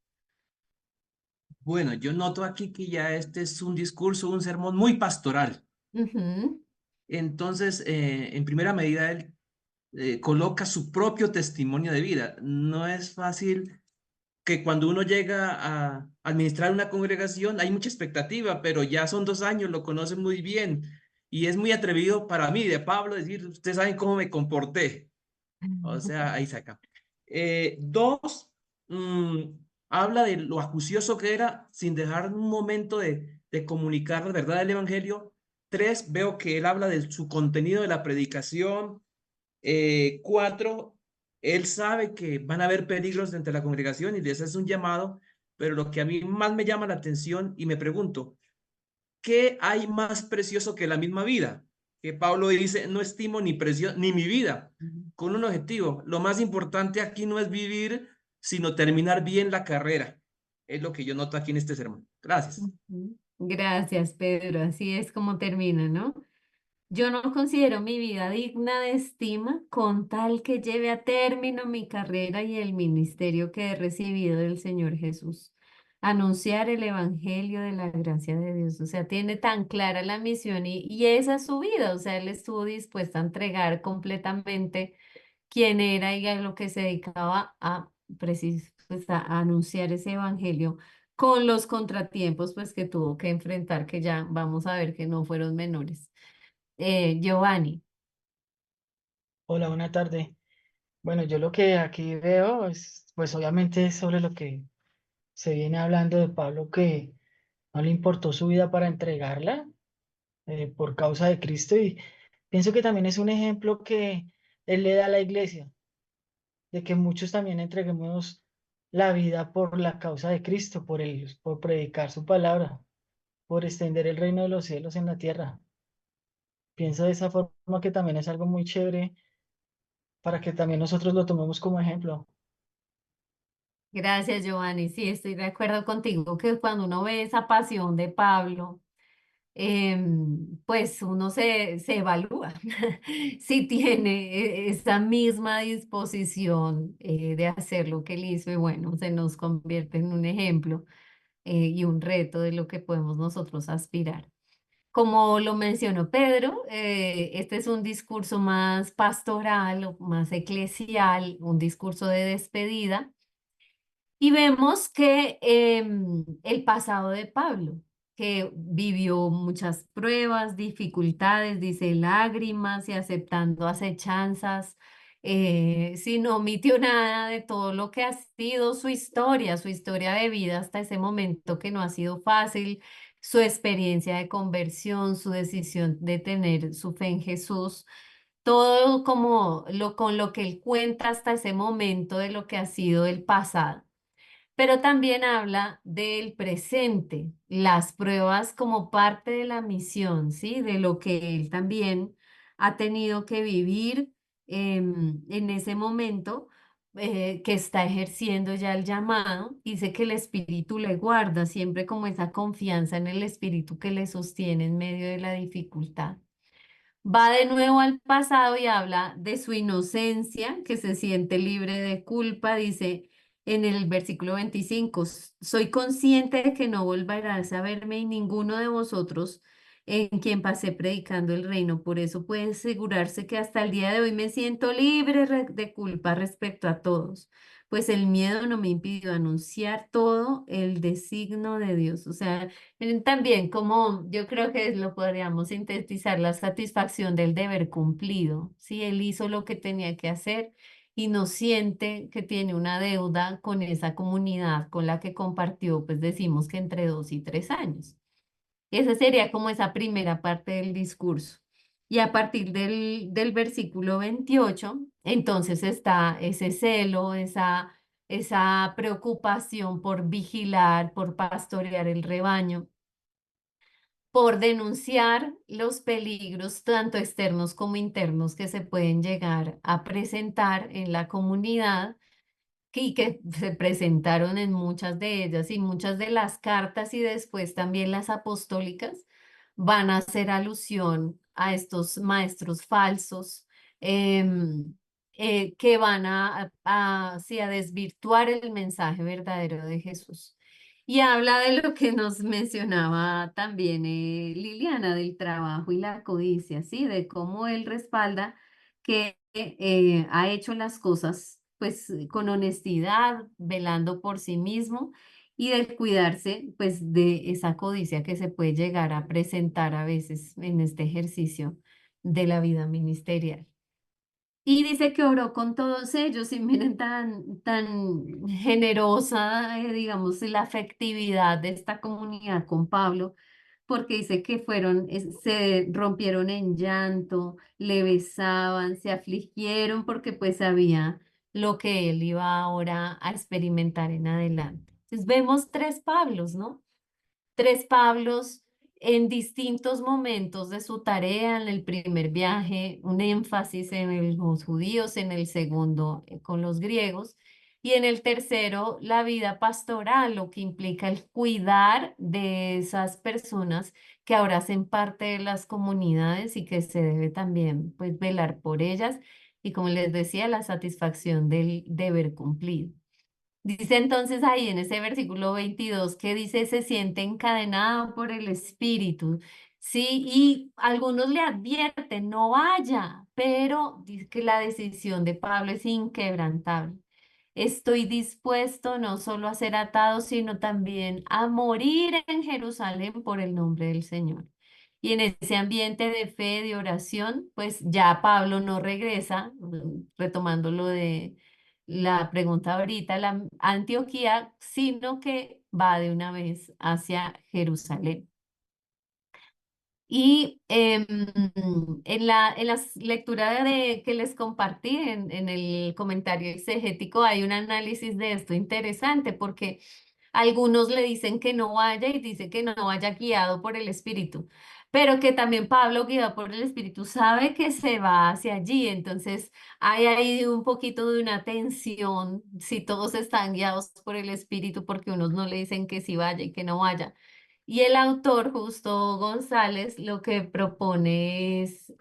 Bueno, yo noto aquí que ya este es un discurso, un sermón muy pastoral. Ujú, Entonces, en primera medida, él coloca su propio testimonio de vida. No es fácil que cuando uno llega a administrar una congregación hay mucha expectativa, pero ya son 2 años, lo conocen muy bien y es muy atrevido para mí, de Pablo, decir, ustedes saben cómo me comporté. O sea, ahí saca. Dos, mm, habla de lo acucioso que era sin dejar un momento de comunicar la verdad del Evangelio. Tres, veo que él habla de su contenido de la predicación. Cuatro, él sabe que van a haber peligros dentro de la congregación y les hace un llamado, pero lo que a mí más me llama la atención y me pregunto, ¿qué hay más precioso que la misma vida? Que Pablo dice, no estimo ni mi vida, con un objetivo. Lo más importante aquí no es vivir, sino terminar bien la carrera. Es lo que yo noto aquí en este sermón. Gracias. ujú. Gracias, Pedro. Así es como termina, ¿no? Yo no considero mi vida digna de estima con tal que lleve a término mi carrera y el ministerio que he recibido del Señor Jesús. Anunciar el Evangelio de la gracia de Dios. O sea, tiene tan clara la misión y esa es su vida. O sea, él estuvo dispuesto a entregar completamente quién era y a lo que se dedicaba pues, a anunciar ese Evangelio con los contratiempos pues que tuvo que enfrentar, que ya vamos a ver que no fueron menores. Giovanni. Hola, buena tarde. Bueno, yo lo que aquí veo es, pues obviamente es sobre lo que se viene hablando de Pablo, que no le importó su vida para entregarla por causa de Cristo, y pienso que también es un ejemplo que él le da a la iglesia, de que muchos también entreguemos la vida por la causa de Cristo, por predicar su palabra, por extender el reino de los cielos en la tierra. pienso de esa forma que también es algo muy chévere para que también nosotros lo tomemos como ejemplo. Gracias, Giovanni. Sí, estoy de acuerdo contigo que cuando uno ve esa pasión de Pablo, pues uno se evalúa si tiene esa misma disposición de hacer lo que él hizo y bueno, se nos convierte en un ejemplo y un reto de lo que podemos nosotros aspirar. Como lo mencionó Pedro, este es un discurso más pastoral o más eclesial, un discurso de despedida. Y vemos que el pasado de Pablo, que vivió muchas pruebas, dificultades, dice lágrimas y aceptando acechanzas, sí, no omitió nada de todo lo que ha sido su historia de vida hasta ese momento que no ha sido fácil, su experiencia de conversión, su decisión de tener su fe en Jesús, todo como lo con lo que él cuenta hasta ese momento de lo que ha sido el pasado, pero también habla del presente, las pruebas como parte de la misión, ¿sí? De lo que él también ha tenido que vivir en ese momento que está ejerciendo ya el llamado. Dice que el Espíritu le guarda siempre como esa confianza en el Espíritu que le sostiene en medio de la dificultad. Va de nuevo al pasado y habla de su inocencia, que se siente libre de culpa. Dice en el versículo 25, soy consciente de que no volverás a verme y ninguno de vosotros en quien pasé predicando el reino. Por eso puede asegurarse que hasta el día de hoy me siento libre de culpa respecto a todos, pues el miedo no me impidió anunciar todo el designio de Dios. O sea, también, como yo creo que lo podríamos sintetizar, la satisfacción del deber cumplido. Si él hizo lo que tenía que hacer y no siente que tiene una deuda con esa comunidad con la que compartió, pues decimos que entre 2 y 3 años. Esa sería como esa primera parte del discurso. Y a partir del versículo 28 entonces está ese celo, esa preocupación por vigilar, por pastorear el rebaño, por denunciar los peligros tanto externos como internos que se pueden llegar a presentar en la comunidad y que se presentaron en muchas de ellas, y muchas de las cartas y después también las apostólicas van a hacer alusión a estos maestros falsos que van sí, a desvirtuar el mensaje verdadero de Jesús. Y habla de lo que nos mencionaba también Liliana, del trabajo y la codicia, ¿sí? De cómo él respalda que ha hecho las cosas pues con honestidad, velando por sí mismo y de cuidarse pues de esa codicia que se puede llegar a presentar a veces en este ejercicio de la vida ministerial. Y dice que oró con todos ellos y miren tan generosa, digamos, la afectividad de esta comunidad con Pablo, porque dice que se rompieron en llanto, le besaban, se afligieron porque pues sabía lo que él iba ahora a experimentar en adelante. Entonces vemos 3 Pablos, ¿no? 3 Pablos en distintos momentos de su tarea. En el primer viaje, un énfasis en los judíos, en el segundo, con los griegos, y en el tercero, la vida pastoral, lo que implica el cuidar de esas personas que ahora hacen parte de las comunidades y que se debe también, pues, velar por ellas y, como les decía, la satisfacción del deber cumplido. Dice entonces ahí en ese versículo 22 que dice se siente encadenado por el Espíritu, ¿sí? Y algunos le advierten, no vaya, pero dice que la decisión de Pablo es inquebrantable. Estoy dispuesto no solo a ser atado, sino también a morir en Jerusalén por el nombre del Señor. Y en ese ambiente de fe, de oración, pues ya Pablo no regresa, retomando lo de la pregunta ahorita, la Antioquía, sino que va de una vez hacia Jerusalén. Y en las lecturas que les compartí en el comentario exegético hay un análisis de esto interesante porque algunos le dicen que no vaya y dice que no vaya guiado por el Espíritu. pero que también Pablo, guiado por el Espíritu, sabe que se va hacia allí. Entonces hay ahí un poquito de una tensión, si todos están guiados por el Espíritu, porque unos no le dicen que sí vaya y que no vaya. Y el autor, Justo González, lo que propone es,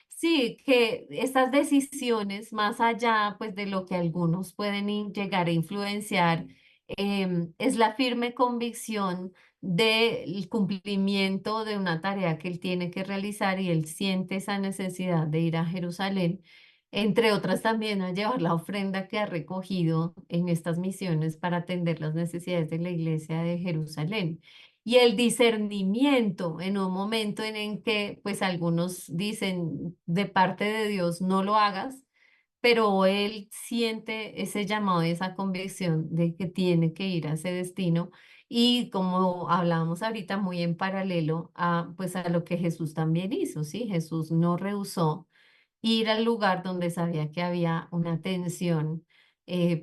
sí, que estas decisiones, más allá pues, de lo que algunos pueden llegar a influenciar, es la firme convicción del cumplimiento de una tarea que él tiene que realizar y él siente esa necesidad de ir a Jerusalén, entre otras también a llevar la ofrenda que ha recogido en estas misiones para atender las necesidades de la iglesia de Jerusalén. Y el discernimiento en un momento en que pues algunos dicen de parte de Dios no lo hagas, pero él siente ese llamado y esa convicción de que tiene que ir a ese destino y como hablábamos ahorita muy en paralelo a pues a lo que Jesús también hizo, ¿sí? Jesús no rehusó ir al lugar donde sabía que había una tensión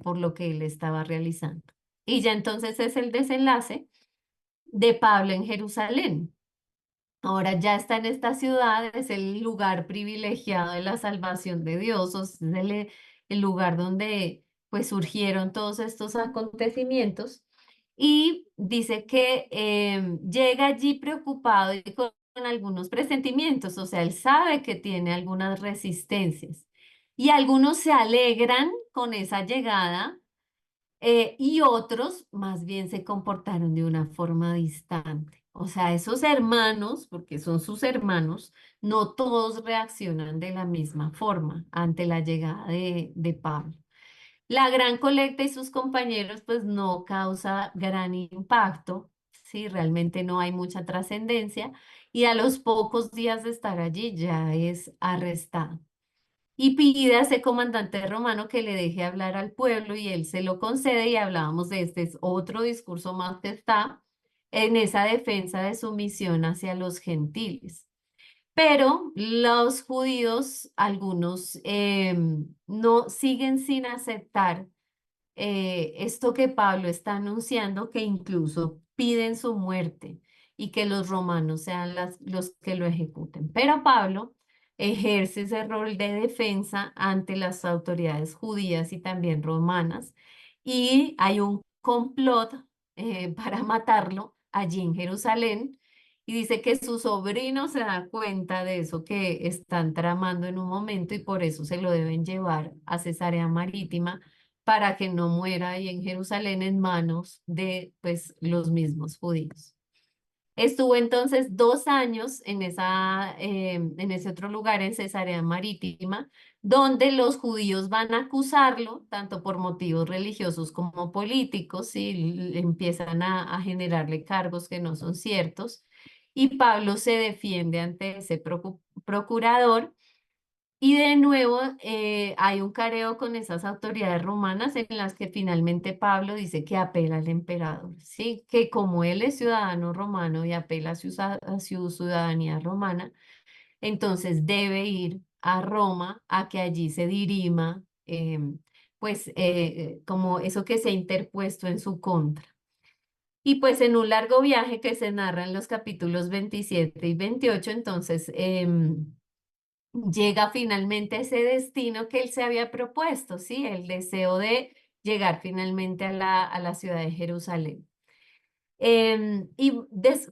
por lo que él estaba realizando. Y ya entonces es el desenlace de Pablo en Jerusalén. Ahora ya está en esta ciudad, es el lugar privilegiado de la salvación de Dios, o es el lugar donde pues surgieron todos estos acontecimientos. Y dice que llega allí preocupado y con algunos presentimientos, o sea, él sabe que tiene algunas resistencias. Y algunos se alegran con esa llegada y otros más bien se comportaron de una forma distante. O sea, esos hermanos, porque son sus hermanos, no todos reaccionan de la misma forma ante la llegada de Pablo. La gran colecta y sus compañeros pues no causa gran impacto, ¿sí? Realmente no hay mucha trascendencia y a los pocos días de estar allí ya es arrestado y pide a ese comandante romano que le deje hablar al pueblo y él se lo concede y hablábamos de este es otro discurso más que está en esa defensa de su misión hacia los gentiles. Pero los judíos, algunos, no siguen sin aceptar esto que Pablo está anunciando, que incluso piden su muerte y que los romanos sean los que lo ejecuten. Pero Pablo ejerce ese rol de defensa ante las autoridades judías y también romanas y hay un complot para matarlo allí en Jerusalén. Y dice que su sobrino se da cuenta de eso que están tramando en un momento y por eso se lo deben llevar a Cesarea Marítima para que no muera ahí en Jerusalén en manos de pues los mismos judíos. Estuvo entonces 2 años en ese otro lugar, en Cesarea Marítima, donde los judíos van a acusarlo, tanto por motivos religiosos como políticos, y empiezan a generarle cargos que no son ciertos. Y Pablo se defiende ante ese procurador y de nuevo hay un careo con esas autoridades romanas en las que finalmente Pablo dice que apela al emperador, ¿sí? Que como él es ciudadano romano y apela a su ciudadanía romana, entonces debe ir a Roma a que allí se dirima, pues, como eso que se ha interpuesto en su contra. Y pues en un largo viaje que se narra en los capítulos 27 y 28, entonces llega finalmente a ese destino que él se había propuesto, ¿sí? El deseo de llegar finalmente a la ciudad de Jerusalén.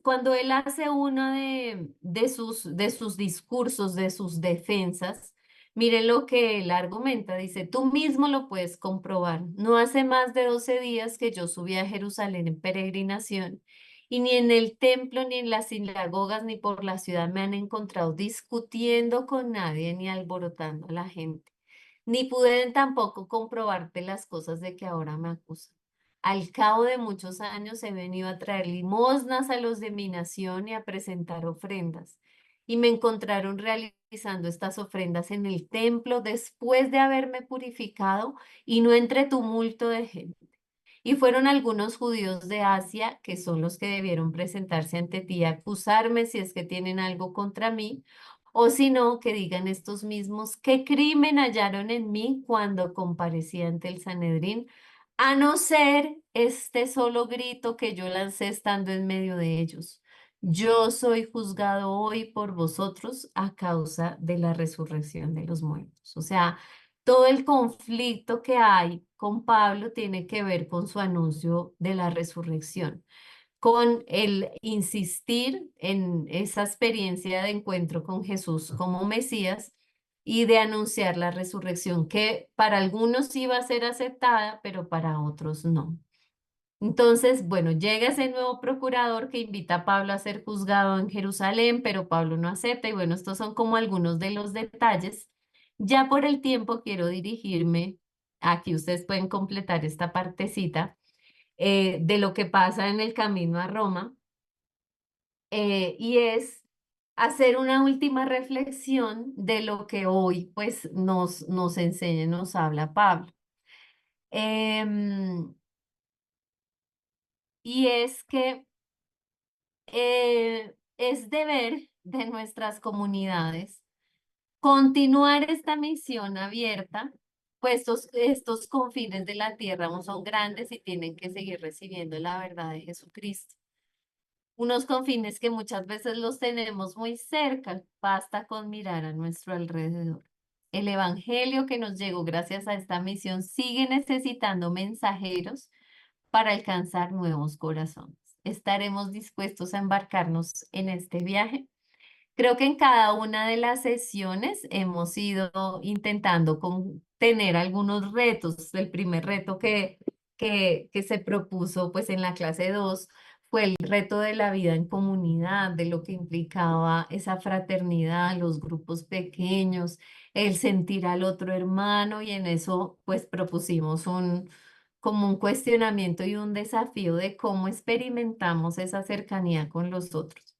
Cuando él hace uno de sus discursos, de sus defensas, mire lo que él argumenta, dice, tú mismo lo puedes comprobar, no hace más de 12 días que yo subí a Jerusalén en peregrinación y ni en el templo, ni en las sinagogas, ni por la ciudad me han encontrado discutiendo con nadie ni alborotando a la gente, ni pude tampoco comprobarte las cosas de que ahora me acusan. Al cabo de muchos años he venido a traer limosnas a los de mi nación y a presentar ofrendas. Y me encontraron realizando estas ofrendas en el templo después de haberme purificado y no entre tumulto de gente. Y fueron algunos judíos de Asia, que son los que debieron presentarse ante ti y acusarme si es que tienen algo contra mí, o si no, que digan estos mismos qué crimen hallaron en mí cuando comparecí ante el Sanedrín, a no ser este solo grito que yo lancé estando en medio de ellos. yo soy juzgado hoy por vosotros a causa de la resurrección de los muertos. O sea, todo el conflicto que hay con Pablo tiene que ver con su anuncio de la resurrección, con el insistir en esa experiencia de encuentro con Jesús como Mesías y de anunciar la resurrección, que para algunos iba a ser aceptada, pero para otros no. Entonces, bueno, llega ese nuevo procurador que invita a Pablo a ser juzgado en Jerusalén, pero Pablo no acepta. Y bueno, estos son como algunos de los detalles. Ya por el tiempo quiero dirigirme, aquí ustedes pueden completar esta partecita, de lo que pasa en el camino a Roma, y es hacer una última reflexión de lo que hoy pues nos enseña, nos habla Pablo. Em, y es que es deber de nuestras comunidades continuar esta misión abierta, pues estos confines de la tierra aún son grandes y tienen que seguir recibiendo la verdad de Jesucristo. Unos confines que muchas veces los tenemos muy cerca, basta con mirar a nuestro alrededor. El evangelio que nos llegó gracias a esta misión sigue necesitando mensajeros para alcanzar nuevos corazones. ¿Estaremos dispuestos a embarcarnos en este viaje? Creo que en cada una de las sesiones hemos ido intentando tener algunos retos. El primer reto que se propuso pues en la clase 2 fue el reto de la vida en comunidad, de lo que implicaba esa fraternidad, los grupos pequeños, el sentir al otro hermano, y en eso pues propusimos como un cuestionamiento y un desafío de cómo experimentamos esa cercanía con los otros.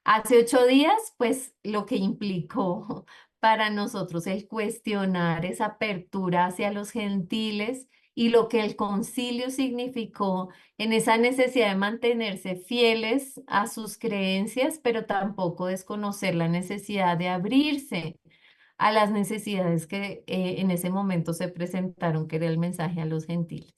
Hace 8 días, pues lo que implicó para nosotros el cuestionar esa apertura hacia los gentiles y lo que el concilio significó en esa necesidad de mantenerse fieles a sus creencias, pero tampoco desconocer la necesidad de abrirse a las necesidades que en ese momento se presentaron, que era el mensaje a los gentiles.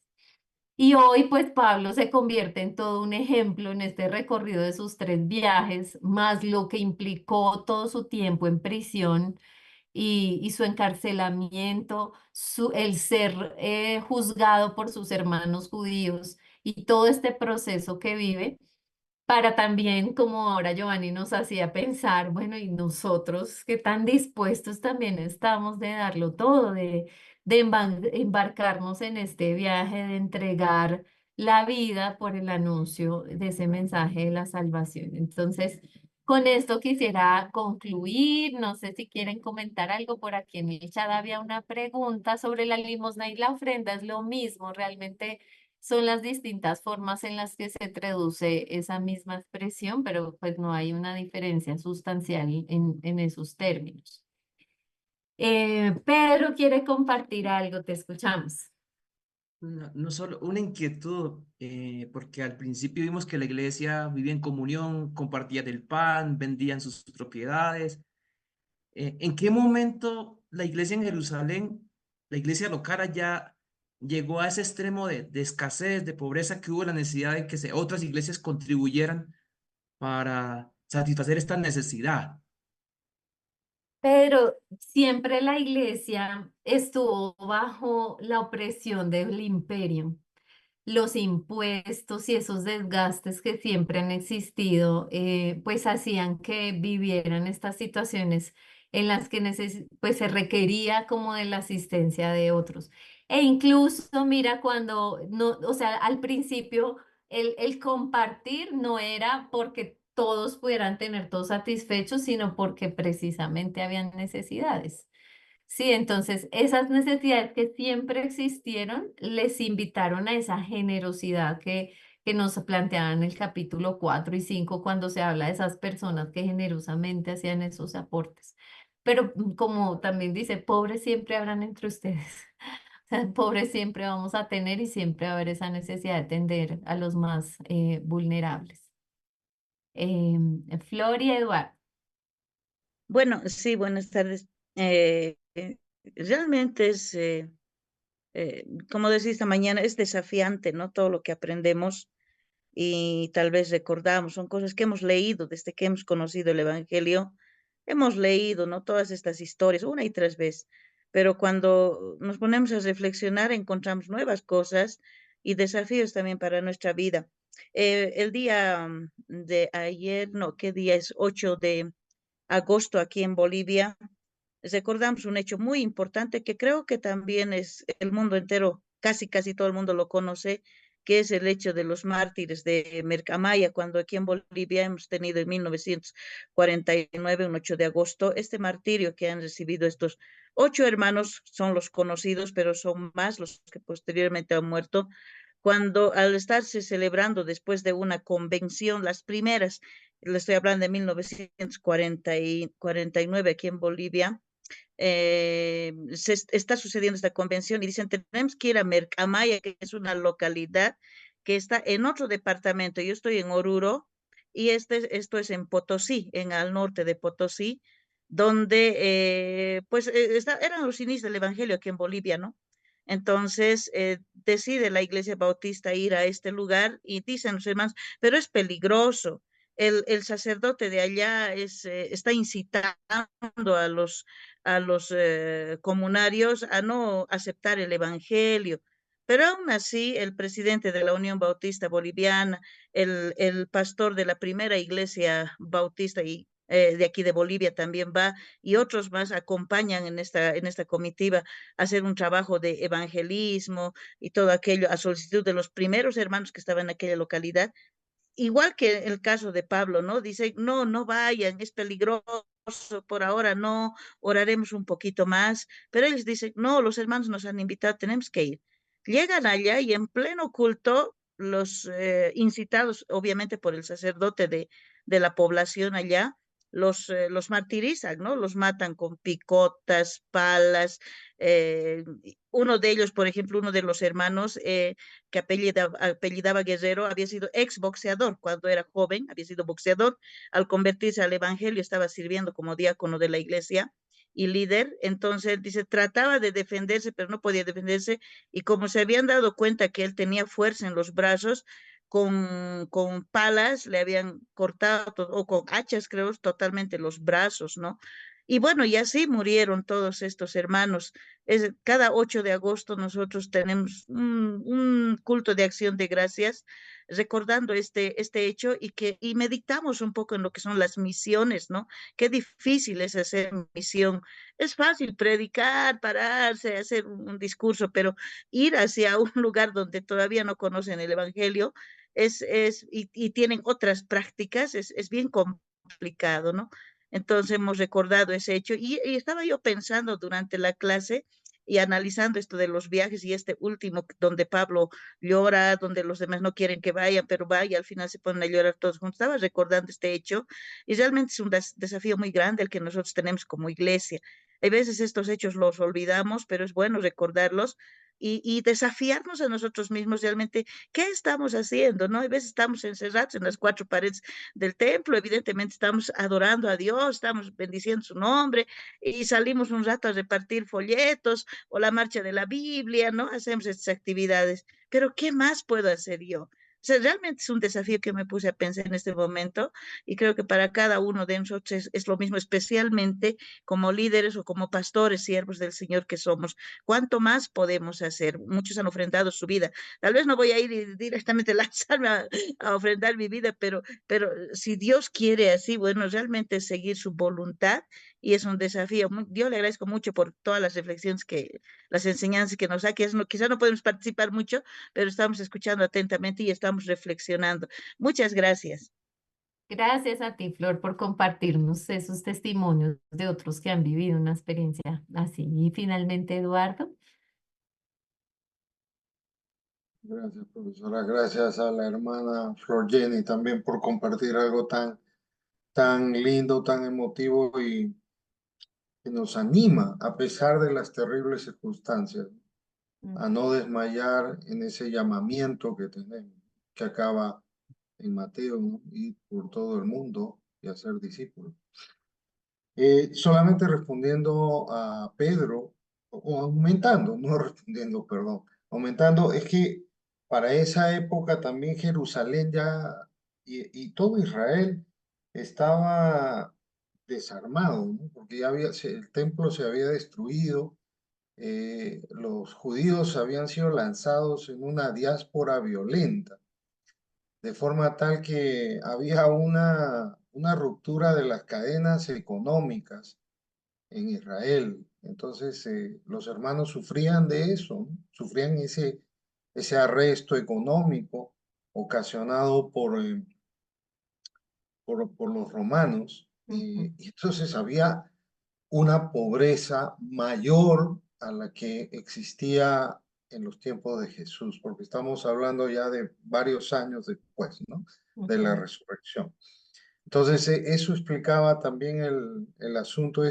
Y hoy, pues Pablo se convierte en todo un ejemplo en este recorrido de sus 3 viajes, más lo que implicó todo su tiempo en prisión y su encarcelamiento, el ser juzgado por sus hermanos judíos y todo este proceso que vive, para también, como ahora Giovanni nos hacía pensar, bueno, y nosotros qué tan dispuestos también estamos de darlo todo, de embarcarnos en este viaje, de entregar la vida por el anuncio de ese mensaje de la salvación. Entonces, con esto quisiera concluir. No sé si quieren comentar algo por aquí en el chat. Había una pregunta sobre la limosna y la ofrenda. Es lo mismo, realmente son las distintas formas en las que se traduce esa misma expresión, pero pues no hay una diferencia sustancial en esos términos. Pedro quiere compartir algo, te escuchamos. No solo una inquietud, porque al principio vimos que la iglesia vivía en comunión, compartía del pan, vendían sus propiedades. ¿En qué momento la iglesia en Jerusalén, la iglesia local allá, llegó a ese extremo de escasez, de pobreza, que hubo la necesidad de que otras iglesias contribuyeran para satisfacer esta necesidad? Pero siempre la iglesia estuvo bajo la opresión del imperio. Los impuestos y esos desgastes que siempre han existido, pues hacían que vivieran estas situaciones en las que pues se requería como de la asistencia de otros. E incluso, mira, cuando no, o sea, al principio el compartir no era porque todos pudieran tener todo satisfechos, sino porque precisamente habían necesidades. Sí, entonces esas necesidades que siempre existieron les invitaron a esa generosidad que nos planteaban en el capítulo 4 y 5 cuando se habla de esas personas que generosamente hacían esos aportes. Pero como también dice, pobres siempre habrán entre ustedes. O sea, pobres siempre vamos a tener y siempre va a haber esa necesidad de atender a los más vulnerables. Flor y Eduardo. Bueno, sí, buenas tardes. Realmente es, como decía esta mañana, es desafiante, ¿no? Todo lo que aprendemos y tal vez recordamos, son cosas que hemos leído desde que hemos conocido el Evangelio. Hemos leído, ¿no? Todas estas historias una y tres veces, pero cuando nos ponemos a reflexionar encontramos nuevas cosas y desafíos también para nuestra vida. El día de ayer, no, ¿qué día es? 8 de agosto aquí en Bolivia, recordamos un hecho muy importante que creo que también es el mundo entero, casi todo el mundo lo conoce, que es el hecho de los mártires de Mercamaya, cuando aquí en Bolivia hemos tenido en 1949, un 8 de agosto, este martirio que han recibido estos 8 hermanos, son los conocidos, pero son más los que posteriormente han muerto, cuando al estarse celebrando después de una convención, las primeras, le estoy hablando de 1949 aquí en Bolivia, está sucediendo esta convención y dicen, tenemos que ir a Mercamaya, que es una localidad que está en otro departamento. Yo estoy en Oruro y esto es en Potosí, al norte de Potosí, donde eran los inicios del Evangelio aquí en Bolivia, ¿no? Entonces decide la Iglesia Bautista ir a este lugar y dicen los hermanos, pero es peligroso. El sacerdote de allá está incitando a los comunarios a no aceptar el Evangelio. Pero aún así, el presidente de la Unión Bautista Boliviana, el pastor de la primera iglesia bautista y de aquí de Bolivia también va, y otros más acompañan en esta comitiva a hacer un trabajo de evangelismo y todo aquello a solicitud de los primeros hermanos que estaban en aquella localidad, igual que el caso de Pablo, ¿no? Dice, no, no vayan, es peligroso, por ahora no, oraremos un poquito más, pero ellos dicen, no, los hermanos nos han invitado, tenemos que ir. Llegan allá y en pleno culto, los incitados, obviamente por el sacerdote de la población allá, los martirizan, ¿no? Los matan con picotas, palas. Uno de ellos, por ejemplo, uno de los hermanos, que apellidaba Guerrero, había sido ex boxeador cuando era joven, había sido boxeador. Al convertirse al evangelio estaba sirviendo como diácono de la iglesia y líder. Entonces dice, trataba de defenderse, pero no podía defenderse, y como se habían dado cuenta que él tenía fuerza en los brazos, con palas le habían cortado, o con hachas, creo, totalmente los brazos, ¿no? Y bueno, y así murieron todos estos hermanos. Cada 8 de agosto nosotros tenemos un culto de acción de gracias, recordando este hecho, y meditamos un poco en lo que son las misiones, ¿no? Qué difícil es hacer misión. Es fácil predicar, pararse, hacer un discurso, pero ir hacia un lugar donde todavía no conocen el Evangelio y tienen otras prácticas, es bien complicado, ¿no? Entonces hemos recordado ese hecho y estaba yo pensando durante la clase y analizando esto de los viajes y este último donde Pablo llora, donde los demás no quieren que vayan, pero va y al final se ponen a llorar todos juntos. Estaba recordando este hecho y realmente es un desafío muy grande el que nosotros tenemos como iglesia. Hay veces estos hechos los olvidamos, pero es bueno recordarlos y desafiarnos a nosotros mismos realmente qué estamos haciendo, ¿no? Hay veces estamos encerrados en las cuatro paredes del templo, evidentemente estamos adorando a Dios, estamos bendiciendo su nombre y salimos un rato a repartir folletos o la marcha de la Biblia, ¿no? Hacemos estas actividades, pero ¿qué más puedo hacer yo? O sea, realmente es un desafío que me puse a pensar en este momento y creo que para cada uno de nosotros es lo mismo, especialmente como líderes o como pastores, siervos del Señor que somos. ¿Cuánto más podemos hacer? Muchos han ofrendado su vida. Tal vez no voy a ir y directamente lanzarme a ofrendar mi vida, pero si Dios quiere así, bueno, realmente seguir su voluntad y es un desafío. Yo le agradezco mucho por todas las reflexiones las enseñanzas que nos da, quizás no podemos participar mucho, pero estamos escuchando atentamente y estamos reflexionando. Muchas gracias. Gracias a ti, Flor, por compartirnos esos testimonios de otros que han vivido una experiencia así. Y finalmente, Eduardo. Gracias, profesora. Gracias a la hermana Flor Jenny también por compartir algo tan lindo, tan emotivo y que nos anima a pesar de las terribles circunstancias, a no desmayar en ese llamamiento que tenemos, que acaba en Mateo, ¿no? Ir por todo el mundo y hacer discípulos. Solamente respondiendo a Pedro, o aumentando, no respondiendo, perdón, aumentando, es que para esa época también Jerusalén ya y todo Israel estaba desarmado, ¿no? Porque ya el templo se había destruido, los judíos habían sido lanzados en una diáspora violenta, de forma tal que había una ruptura de las cadenas económicas en Israel. Entonces, los hermanos sufrían de eso, ¿no? Sufrían ese arresto económico ocasionado por los romanos. Y entonces había una pobreza mayor a la que existía en los tiempos de Jesús, porque estamos hablando ya de varios años después, ¿no? De la resurrección. Entonces, eso explicaba también el asunto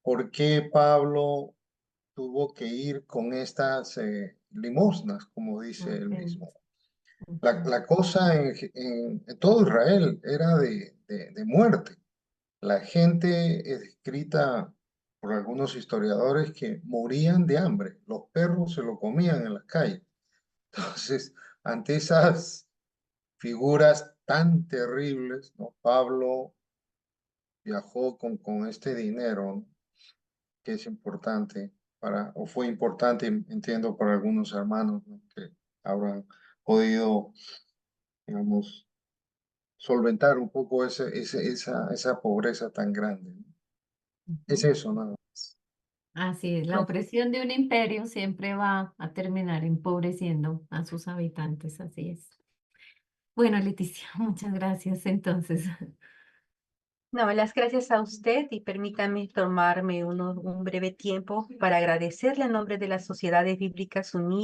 por qué Pablo tuvo que ir con estas limosnas, como dice él mismo. La cosa en todo Israel era de muerte. La gente es descrita por algunos historiadores que morían de hambre. Los perros se lo comían en las calles. Entonces, ante esas figuras tan terribles, ¿no? Pablo viajó con este dinero, ¿no? Que es importante o fue importante, entiendo, para algunos hermanos, ¿no? Que habrán podido, digamos, solventar un poco esa pobreza tan grande, ¿no? Es eso, nada más. Así es, la opresión de un imperio siempre va a terminar empobreciendo a sus habitantes, así es. Bueno, Leticia, muchas gracias entonces. No, las gracias a usted y permítame tomarme un breve tiempo para agradecerle en nombre de las Sociedades Bíblicas Unidas.